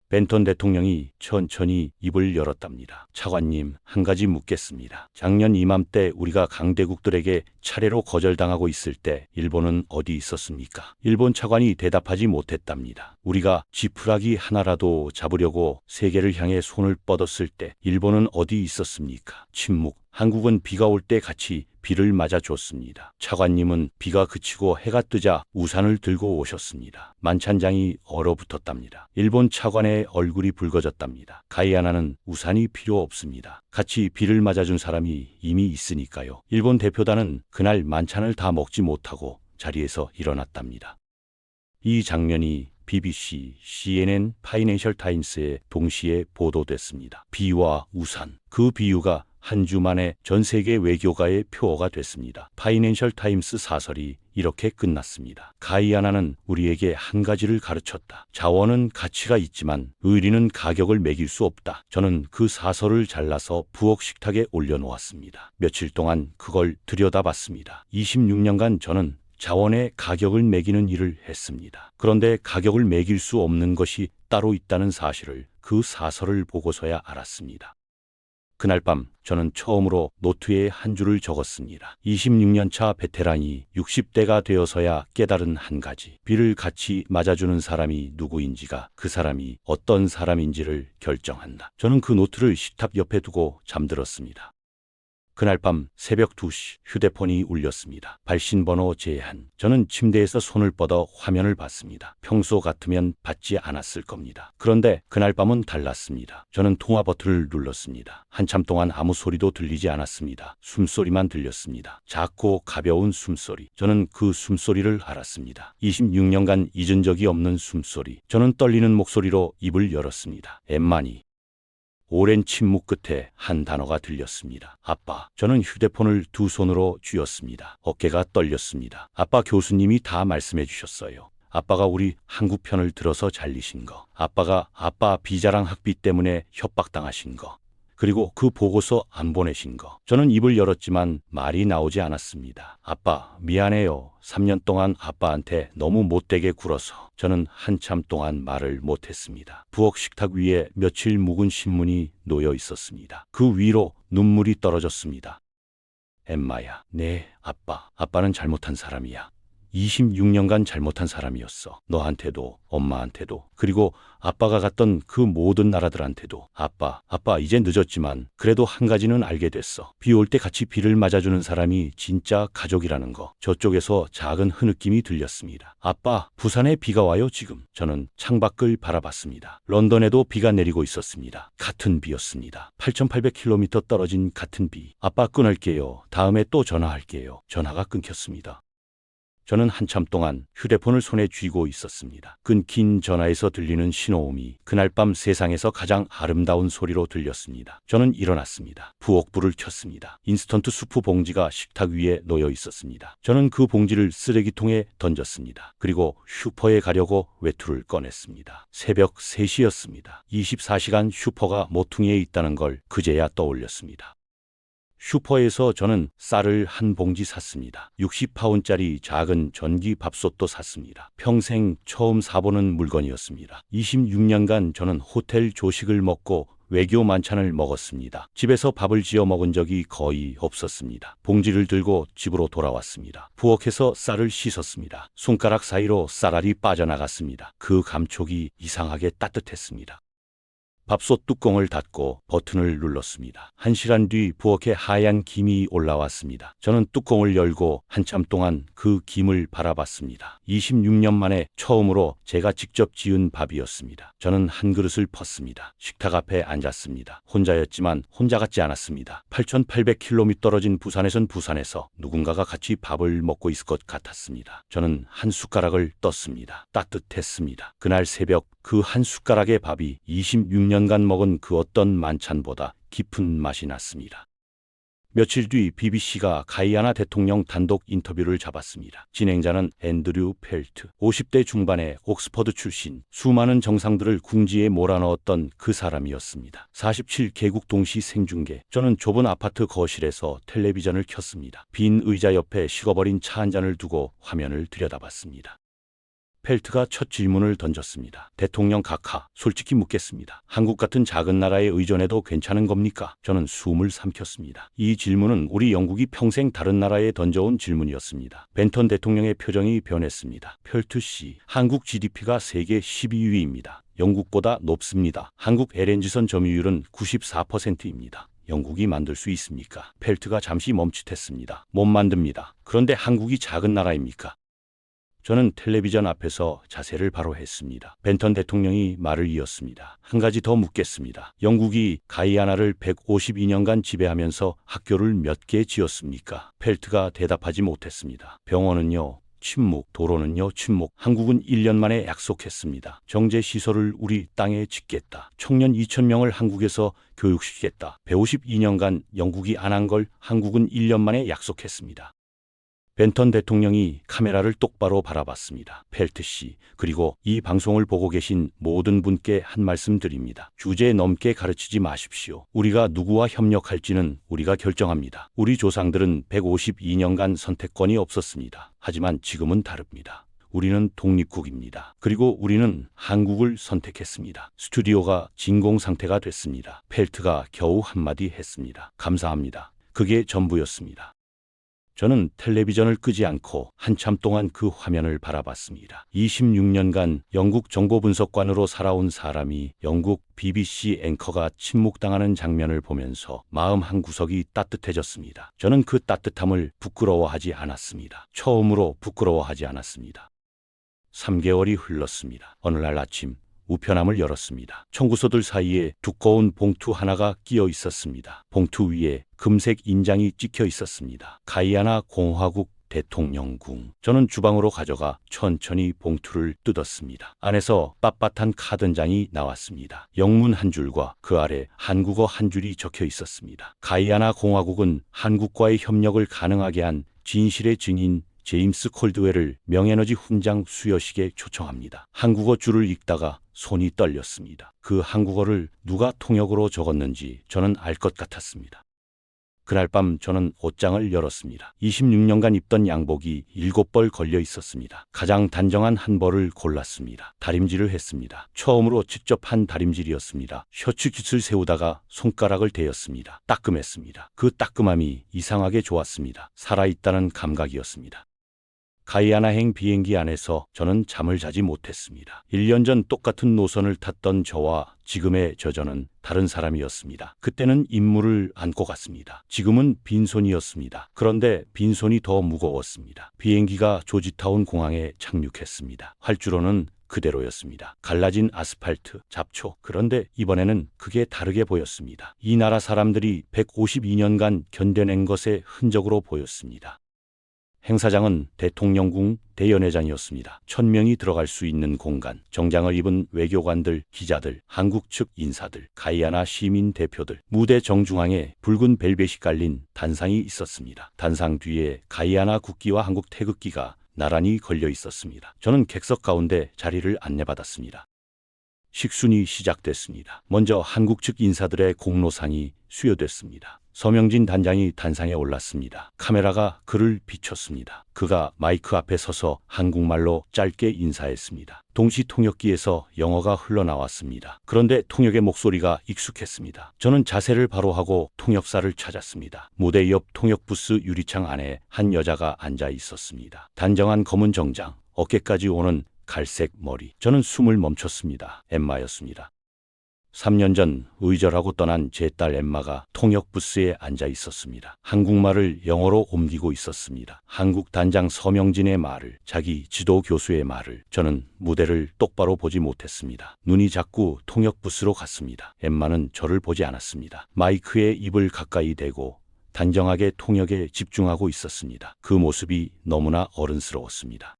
벤톤 대통령이 천천히 입을 열었답니다. 차관님, 한 가지 묻겠습니다. 작년 이맘때 우리가 강대국들에게 차례로 거절당하고 있을 때 일본은 어디 있었습니까? 일본 차관이 대답하지 못했답니다. 우리가 지푸라기 하나라도 잡으려고 세계를 향해 손을 뻗었을 때 일본은 어디 있었습니까? 침묵. 한국은 비가 올 때 같이 비를 맞아줬습니다. 차관님은 비가 그치고 해가 뜨자 우산을 들고 오셨습니다. 만찬장이 얼어붙었답니다. 일본 차관의 얼굴이 붉어졌답니다. 가이아나는 우산이 필요 없습니다. 같이 비를 맞아준 사람이 이미 있으니까요. 일본 대표단은 그날 만찬을 다 먹지 못하고 자리에서 일어났답니다. 이 장면이 BBC, CNN, 파이낸셜 타임스에 동시에 보도됐습니다. 비와 우산, 그 비유가 한 주 만에 전 세계 외교가의 표어가 됐습니다. 파이낸셜 타임스 사설이 이렇게 끝났습니다. 가이아나는 우리에게 한 가지를 가르쳤다. 자원은 가치가 있지만 의리는 가격을 매길 수 없다. 저는 그 사설을 잘라서 부엌 식탁에 올려놓았습니다. 며칠 동안 그걸 들여다봤습니다. 26년간 저는 자원의 가격을 매기는 일을 했습니다. 그런데 가격을 매길 수 없는 것이 따로 있다는 사실을 그 사설을 보고서야 알았습니다. 그날 밤 저는 처음으로 노트에 한 줄을 적었습니다. 26년차 베테랑이 60대가 되어서야 깨달은 한 가지. 비를 같이 맞아주는 사람이 누구인지가 그 사람이 어떤 사람인지를 결정한다. 저는 그 노트를 식탁 옆에 두고 잠들었습니다. 그날 밤 새벽 2시 휴대폰이 울렸습니다. 발신번호 제한. 저는 침대에서 손을 뻗어 화면을 봤습니다. 평소 같으면 받지 않았을 겁니다. 그런데 그날 밤은 달랐습니다. 저는 통화 버튼을 눌렀습니다. 한참 동안 아무 소리도 들리지 않았습니다. 숨소리만 들렸습니다. 작고 가벼운 숨소리. 저는 그 숨소리를 알았습니다. 26년간 잊은 적이 없는 숨소리. 저는 떨리는 목소리로 입을 열었습니다. 엠마니. 오랜 침묵 끝에 한 단어가 들렸습니다. 아빠. 저는 휴대폰을 두 손으로 쥐었습니다. 어깨가 떨렸습니다. 아빠, 교수님이 다 말씀해 주셨어요. 아빠가 우리 한국 편을 들어서 잘리신 거. 아빠가 아빠 비자랑 학비 때문에 협박당하신 거. 그리고 그 보고서 안 보내신 거. 저는 입을 열었지만 말이 나오지 않았습니다. 아빠, 미안해요. 3년 동안 아빠한테 너무 못되게 굴어서. 저는 한참 동안 말을 못했습니다. 부엌 식탁 위에 며칠 묵은 신문이 놓여 있었습니다. 그 위로 눈물이 떨어졌습니다. 엠마야. 네, 아빠. 아빠는 잘못한 사람이야. 26년간 잘못한 사람이었어. 너한테도, 엄마한테도, 그리고 아빠가 갔던 그 모든 나라들한테도. 아빠, 이제 늦었지만 그래도 한 가지는 알게 됐어. 비 올 때 같이 비를 맞아주는 사람이 진짜 가족이라는 거. 저쪽에서 작은 흐느낌이 들렸습니다. 아빠, 부산에 비가 와요 지금. 저는 창밖을 바라봤습니다. 런던에도 비가 내리고 있었습니다. 같은 비였습니다. 8,800km 떨어진 같은 비. 아빠 끊을게요. 다음에 또 전화할게요. 전화가 끊겼습니다. 저는 한참 동안 휴대폰을 손에 쥐고 있었습니다. 끊긴 전화에서 들리는 신호음이 그날 밤 세상에서 가장 아름다운 소리로 들렸습니다. 저는 일어났습니다. 부엌불을 켰습니다. 인스턴트 수프 봉지가 식탁 위에 놓여 있었습니다. 저는 그 봉지를 쓰레기통에 던졌습니다. 그리고 슈퍼에 가려고 외투를 꺼냈습니다. 새벽 3시였습니다. 24시간 슈퍼가 모퉁이에 있다는 걸 그제야 떠올렸습니다. 슈퍼에서 저는 쌀을 한 봉지 샀습니다. 60파운짜리 작은 전기 밥솥도 샀습니다. 평생 처음 사보는 물건이었습니다. 26년간 저는 호텔 조식을 먹고 외교 만찬을 먹었습니다. 집에서 밥을 지어 먹은 적이 거의 없었습니다. 봉지를 들고 집으로 돌아왔습니다. 부엌에서 쌀을 씻었습니다. 손가락 사이로 쌀알이 빠져나갔습니다. 그 감촉이 이상하게 따뜻했습니다. 밥솥 뚜껑을 닫고 버튼을 눌렀습니다. 1시간 뒤 부엌에 하얀 김이 올라왔습니다. 저는 뚜껑을 열고 한참 동안 그 김을 바라봤습니다. 26년 만에 처음으로 제가 직접 지은 밥이었습니다. 저는 한 그릇을 펐습니다. 식탁 앞에 앉았습니다. 혼자였지만 혼자 같지 않았습니다. 8,800km 떨어진 부산에선 부산에서 누군가가 같이 밥을 먹고 있을 것 같았습니다. 저는 한 숟가락을 떴습니다. 따뜻했습니다. 그날 새벽 그 한 숟가락의 밥이 26년간 먹은 그 어떤 만찬보다 깊은 맛이 났습니다. 며칠 뒤 BBC가 가이아나 대통령 단독 인터뷰를 잡았습니다. 진행자는 앤드류 펠트, 50대 중반의 옥스퍼드 출신, 수많은 정상들을 궁지에 몰아넣었던 그 사람이었습니다. 47개국 동시 생중계. 저는 좁은 아파트 거실에서 텔레비전을 켰습니다. 빈 의자 옆에 식어버린 차 한 잔을 두고 화면을 들여다봤습니다. 펠트가 첫 질문을 던졌습니다. 대통령 각하, 솔직히 묻겠습니다. 한국 같은 작은 나라에 의존해도 괜찮은 겁니까? 저는 숨을 삼켰습니다. 이 질문은 우리 영국이 평생 다른 나라에 던져온 질문이었습니다. 벤턴 대통령의 표정이 변했습니다. 펠트 씨, 한국 GDP가 세계 12위입니다. 영국보다 높습니다. 한국 LNG선 점유율은 94%입니다. 영국이 만들 수 있습니까? 펠트가 잠시 멈칫했습니다. 못 만듭니다. 그런데 한국이 작은 나라입니까? 저는 텔레비전 앞에서 자세를 바로 했습니다. 벤턴 대통령이 말을 이었습니다. 한 가지 더 묻겠습니다. 영국이 가이아나를 152년간 지배하면서 학교를 몇 개 지었습니까? 펠트가 대답하지 못했습니다. 병원은요? 침묵. 도로는요? 침묵. 한국은 1년 만에 약속했습니다. 정제시설을 우리 땅에 짓겠다. 청년 2,000명을 한국에서 교육시키겠다. 152년간 영국이 안 한 걸 한국은 1년 만에 약속했습니다. 벤턴 대통령이 카메라를 똑바로 바라봤습니다. 펠트 씨, 그리고 이 방송을 보고 계신 모든 분께 한 말씀 드립니다. 주제 넘게 가르치지 마십시오. 우리가 누구와 협력할지는 우리가 결정합니다. 우리 조상들은 152년간 선택권이 없었습니다. 하지만 지금은 다릅니다. 우리는 독립국입니다. 그리고 우리는 한국을 선택했습니다. 스튜디오가 진공 상태가 됐습니다. 펠트가 겨우 한마디 했습니다. 감사합니다. 그게 전부였습니다. 저는 텔레비전을 끄지 않고 한참 동안 그 화면을 바라봤습니다. 26년간 영국 정보분석관으로 살아온 사람이 영국 BBC 앵커가 침묵당하는 장면을 보면서 마음 한구석이 따뜻해졌습니다. 저는 그 따뜻함을 부끄러워하지 않았습니다. 처음으로 부끄러워하지 않았습니다. 3개월이 흘렀습니다. 어느 날 아침 우편함을 열었습니다. 청구서들 사이에 두꺼운 봉투 하나가 끼어 있었습니다. 봉투 위에 금색 인장이 찍혀 있었습니다. 가이아나 공화국 대통령궁. 저는 주방으로 가져가 천천히 봉투를 뜯었습니다. 안에서 빳빳한 카드 한 장이 나왔습니다. 영문 한 줄과 그 아래 한국어 한 줄이 적혀 있었습니다. 가이아나 공화국은 한국과의 협력을 가능하게 한 진실의 증인 제임스 콜드웰을 명에너지 훈장 수여식에 초청합니다. 한국어 줄을 읽다가 손이 떨렸습니다. 그 한국어를 누가 통역으로 적었는지 저는 알 것 같았습니다. 그날 밤 저는 옷장을 열었습니다. 26년간 입던 양복이 7벌 걸려 있었습니다. 가장 단정한 한 벌을 골랐습니다. 다림질을 했습니다. 처음으로 직접 한 다림질이었습니다. 셔츠 깃을 세우다가 손가락을 대었습니다. 따끔했습니다. 그 따끔함이 이상하게 좋았습니다. 살아있다는 감각이었습니다. 가이아나행 비행기 안에서 저는 잠을 자지 못했습니다. 1년 전 똑같은 노선을 탔던 저와 지금의 저는 다른 사람이었습니다. 그때는 임무를 안고 갔습니다. 지금은 빈손이었습니다. 그런데 빈손이 더 무거웠습니다. 비행기가 조지타운 공항에 착륙했습니다. 활주로는 그대로였습니다. 갈라진 아스팔트, 잡초. 그런데 이번에는 그게 다르게 보였습니다. 이 나라 사람들이 152년간 견뎌낸 것의 흔적으로 보였습니다. 행사장은 대통령궁 대연회장이었습니다. 1000명이 들어갈 수 있는 공간, 정장을 입은 외교관들, 기자들, 한국 측 인사들, 가이아나 시민 대표들, 무대 정중앙에 붉은 벨벳이 깔린 단상이 있었습니다. 단상 뒤에 가이아나 국기와 한국 태극기가 나란히 걸려 있었습니다. 저는 객석 가운데 자리를 안내받았습니다. 식순이 시작됐습니다. 먼저 한국 측 인사들의 공로상이 수여됐습니다. 서명진 단장이 단상에 올랐습니다. 카메라가 그를 비췄습니다. 그가 마이크 앞에 서서 한국말로 짧게 인사했습니다. 동시 통역기에서 영어가 흘러나왔습니다. 그런데 통역의 목소리가 익숙했습니다. 저는 자세를 바로 하고 통역사를 찾았습니다. 무대 옆 통역 부스 유리창 안에 한 여자가 앉아 있었습니다. 단정한 검은 정장, 어깨까지 오는 갈색 머리. 저는 숨을 멈췄습니다. 엠마였습니다. 3년 전 의절하고 떠난 제 딸 엠마가 통역 부스에 앉아 있었습니다. 한국말을 영어로 옮기고 있었습니다. 한국 단장 서명진의 말을, 자기 지도 교수의 말을. 저는 무대를 똑바로 보지 못했습니다. 눈이 자꾸 통역 부스로 갔습니다. 엠마는 저를 보지 않았습니다. 마이크에 입을 가까이 대고 단정하게 통역에 집중하고 있었습니다. 그 모습이 너무나 어른스러웠습니다.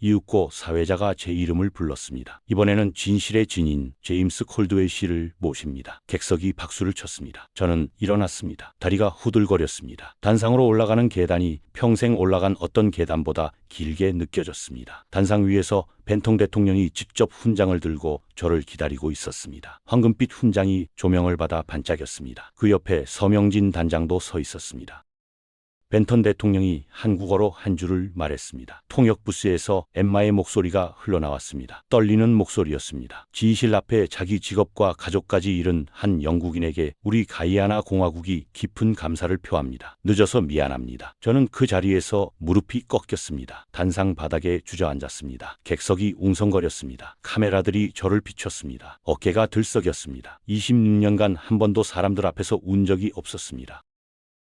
이윽고 사회자가 제 이름을 불렀습니다. 이번에는 진실의 진인 제임스 콜드웰 씨를 모십니다. 객석이 박수를 쳤습니다. 저는 일어났습니다. 다리가 후들거렸습니다. 단상으로 올라가는 계단이 평생 올라간 어떤 계단보다 길게 느껴졌습니다. 단상 위에서 벤통 대통령이 직접 훈장을 들고 저를 기다리고 있었습니다. 황금빛 훈장이 조명을 받아 반짝였습니다. 그 옆에 서명진 단장도 서 있었습니다. 벤턴 대통령이 한국어로 한 줄을 말했습니다. 통역 부스에서 엠마의 목소리가 흘러나왔습니다. 떨리는 목소리였습니다. 지휘실 앞에 자기 직업과 가족까지 잃은 한 영국인에게 우리 가이아나 공화국이 깊은 감사를 표합니다. 늦어서 미안합니다. 저는 그 자리에서 무릎이 꺾였습니다. 단상 바닥에 주저앉았습니다. 객석이 웅성거렸습니다. 카메라들이 저를 비췄습니다. 어깨가 들썩였습니다. 26년간 한 번도 사람들 앞에서 운 적이 없었습니다.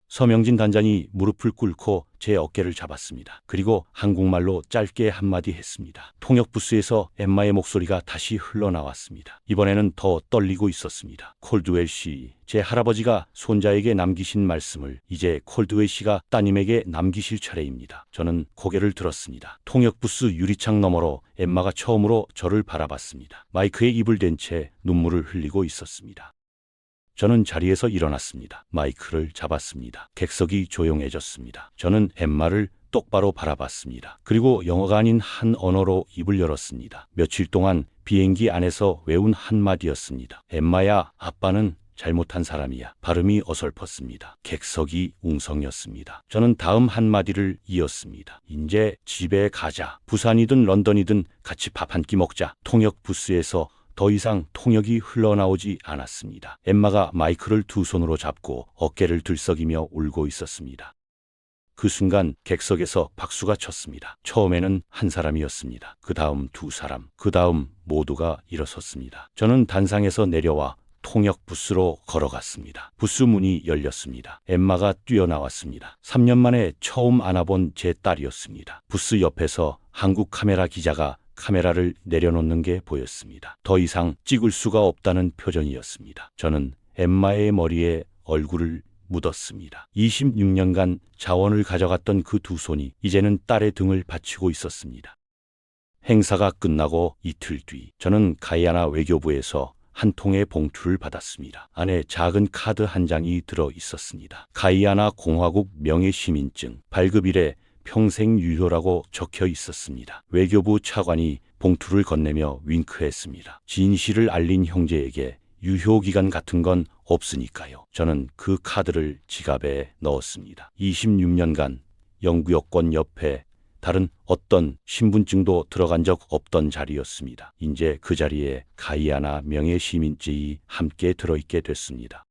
서명진 단장이 무릎을 꿇고 제 어깨를 잡았습니다. 그리고 한국말로 짧게 한마디 했습니다. 통역 부스에서 엠마의 목소리가 다시 흘러나왔습니다. 이번에는 더 떨리고 있었습니다. 콜드웰 씨, 제 할아버지가 손자에게 남기신 말씀을 이제 콜드웰 씨가 따님에게 남기실 차례입니다. 저는 고개를 들었습니다. 통역 부스 유리창 너머로 엠마가 처음으로 저를 바라봤습니다. 마이크에 입을 댄 채 눈물을 흘리고 있었습니다. 저는 자리에서 일어났습니다. 마이크를 잡았습니다. 객석이 조용해졌습니다. 저는 엠마를 똑바로 바라봤습니다. 그리고 영어가 아닌 한 언어로 입을 열었습니다. 며칠 동안 비행기 안에서 외운 한마디였습니다. 엠마야, 아빠는 잘못한 사람이야. 발음이 어설펐습니다. 객석이 웅성이었습니다. 저는 다음 한마디를 이었습니다. 이제 집에 가자. 부산이든 런던이든 같이 밥 한 끼 먹자. 통역 부스에서 더 이상 통역이 흘러나오지 않았습니다. 엠마가 마이크를 두 손으로 잡고 어깨를 들썩이며 울고 있었습니다. 그 순간 객석에서 박수가 쳤습니다. 처음에는 한 사람이었습니다. 그 다음 두 사람, 그 다음 모두가 일어섰습니다. 저는 단상에서 내려와 통역 부스로 걸어갔습니다. 부스 문이 열렸습니다. 엠마가 뛰어나왔습니다. 3년 만에 처음 안아본 제 딸이었습니다. 부스 옆에서 한국 카메라 기자가 카메라를 내려놓는 게 보였습니다. 더 이상 찍을 수가 없다는 표정이었습니다. 저는 엠마의 머리에 얼굴을 묻었습니다. 26년간 자원을 가져갔던 그 두 손이 이제는 딸의 등을 받치고 있었습니다. 행사가 끝나고 이틀 뒤 저는 가이아나 외교부에서 한 통의 봉투를 받았습니다. 안에 작은 카드 한 장이 들어 있었습니다. 가이아나 공화국 명예시민증 발급일에 평생 유효라고 적혀 있었습니다. 외교부 차관이 봉투를 건네며 윙크했습니다. 진실을 알린 형제에게 유효기간 같은 건 없으니까요. 저는 그 카드를 지갑에 넣었습니다. 26년간 영구 여권 옆에 다른 어떤 신분증도 들어간 적 없던 자리였습니다. 이제 그 자리에 가이아나 명예시민증이 함께 들어있게 됐습니다.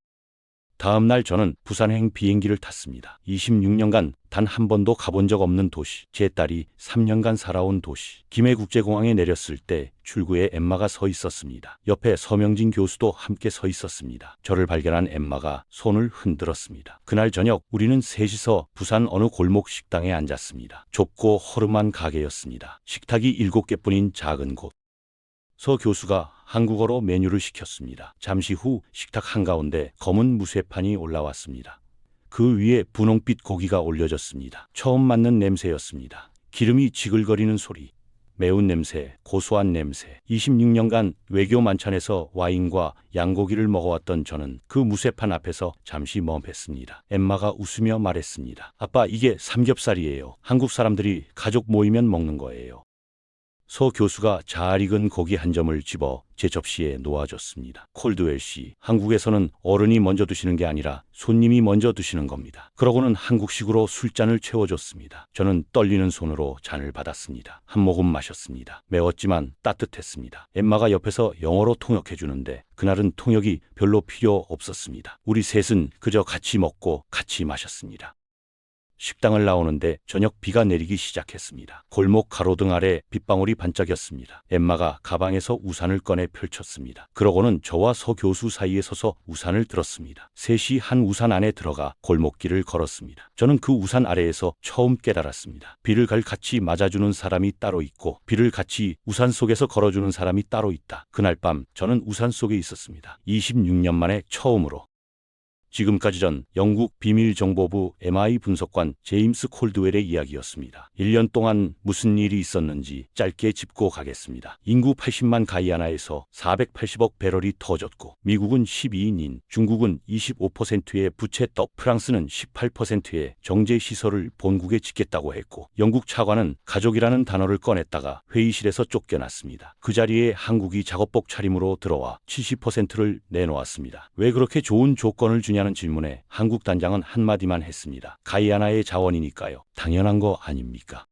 다음 날 저는 부산행 비행기를 탔습니다. 26년간 단 한 번도 가본 적 없는 도시, 제 딸이 3년간 살아온 도시. 김해국제공항에 내렸을 때 출구에 엠마가 서 있었습니다. 옆에 서명진 교수도 함께 서 있었습니다. 저를 발견한 엠마가 손을 흔들었습니다. 그날 저녁 우리는 셋이서 부산 어느 골목 식당에 앉았습니다. 좁고 허름한 가게였습니다. 식탁이 7개뿐인 작은 곳. 서 교수가 한국어로 메뉴를 시켰습니다. 잠시 후 식탁 한가운데 검은 무쇠판이 올라왔습니다. 그 위에 분홍빛 고기가 올려졌습니다. 처음 맡는 냄새였습니다. 기름이 지글거리는 소리, 매운 냄새, 고소한 냄새. 26년간 외교 만찬에서 와인과 양고기를 먹어왔던 저는 그 무쇠판 앞에서 잠시 멈했습니다. 엠마가 웃으며 말했습니다. 아빠, 이게 삼겹살이에요. 한국 사람들이 가족 모이면 먹는 거예요. 서 교수가 잘 익은 고기 한 점을 집어 제 접시에 놓아줬습니다. 콜드웰 씨, 한국에서는 어른이 먼저 드시는 게 아니라 손님이 먼저 드시는 겁니다. 그러고는 한국식으로 술잔을 채워줬습니다. 저는 떨리는 손으로 잔을 받았습니다. 한 모금 마셨습니다. 매웠지만 따뜻했습니다. 엠마가 옆에서 영어로 통역해주는데 그날은 통역이 별로 필요 없었습니다. 우리 셋은 그저 같이 먹고 같이 마셨습니다. 식당을 나오는데 저녁 비가 내리기 시작했습니다. 골목 가로등 아래 빗방울이 반짝였습니다. 엠마가 가방에서 우산을 꺼내 펼쳤습니다. 그러고는 저와 서 교수 사이에 서서 우산을 들었습니다. 셋이 한 우산 안에 들어가 골목길을 걸었습니다. 저는 그 우산 아래에서 처음 깨달았습니다. 비를 같이 맞아주는 사람이 따로 있고 비를 같이 우산 속에서 걸어주는 사람이 따로 있다. 그날 밤 저는 우산 속에 있었습니다. 26년 만에 처음으로. 지금까지 전 영국 비밀정보부 MI 분석관 제임스 콜드웰의 이야기였습니다. 1년 동안 무슨 일이 있었는지 짧게 짚고 가겠습니다. 인구 80만 가이아나에서 480억 배럴이 터졌고 미국은 12인인, 중국은 25%의 부채 떡, 프랑스는 18%의 정제시설을 본국에 짓겠다고 했고 영국 차관은 가족이라는 단어를 꺼냈다가 회의실에서 쫓겨났습니다. 그 자리에 한국이 작업복 차림으로 들어와 70%를 내놓았습니다. 왜 그렇게 좋은 조건을 주냐는 질문에 한국 단장은 한마디만 했습니다. 가이아나의 자원이니까요. 당연한 거 아닙니까?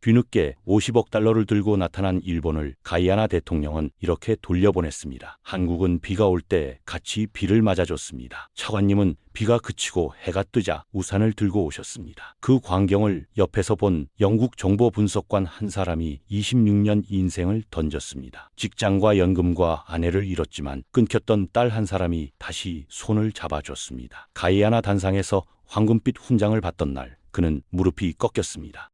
뒤늦게 50억 달러를 들고 나타난 일본을 가이아나 대통령은 이렇게 돌려보냈습니다. 한국은 비가 올 때 같이 비를 맞아줬습니다. 차관님은 비가 그치고 해가 뜨자 우산을 들고 오셨습니다. 그 광경을 옆에서 본 영국 정보 분석관 한 사람이 26년 인생을 던졌습니다. 직장과 연금과 아내를 잃었지만 끊겼던 딸 한 사람이 다시 손을 잡아줬습니다. 가이아나 단상에서 황금빛 훈장을 받던 날 그는 무릎이 꺾였습니다.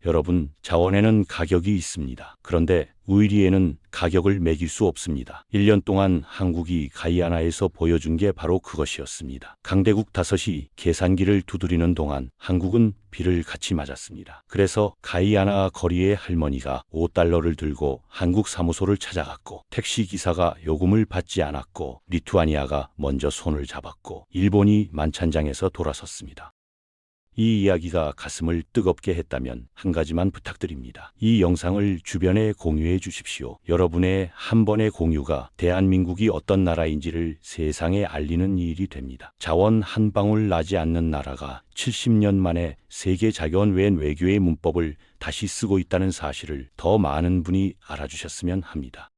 여러분, 자원에는 가격이 있습니다. 그런데 의리에는 가격을 매길 수 없습니다. 1년 동안 한국이 가이아나에서 보여준 게 바로 그것이었습니다. 강대국 5이 계산기를 두드리는 동안 한국은 비를 같이 맞았습니다. 그래서 가이아나 거리의 할머니가 5달러를 들고 한국 사무소를 찾아갔고 택시기사가 요금을 받지 않았고 리투아니아가 먼저 손을 잡았고 일본이 만찬장에서 돌아섰습니다. 이 이야기가 가슴을 뜨겁게 했다면 한 가지만 부탁드립니다. 이 영상을 주변에 공유해 주십시오. 여러분의 한 번의 공유가 대한민국이 어떤 나라인지를 세상에 알리는 일이 됩니다. 자원 한 방울 나지 않는 나라가 70년 만에 세계 자원 외 외교의 문법을 다시 쓰고 있다는 사실을 더 많은 분이 알아주셨으면 합니다.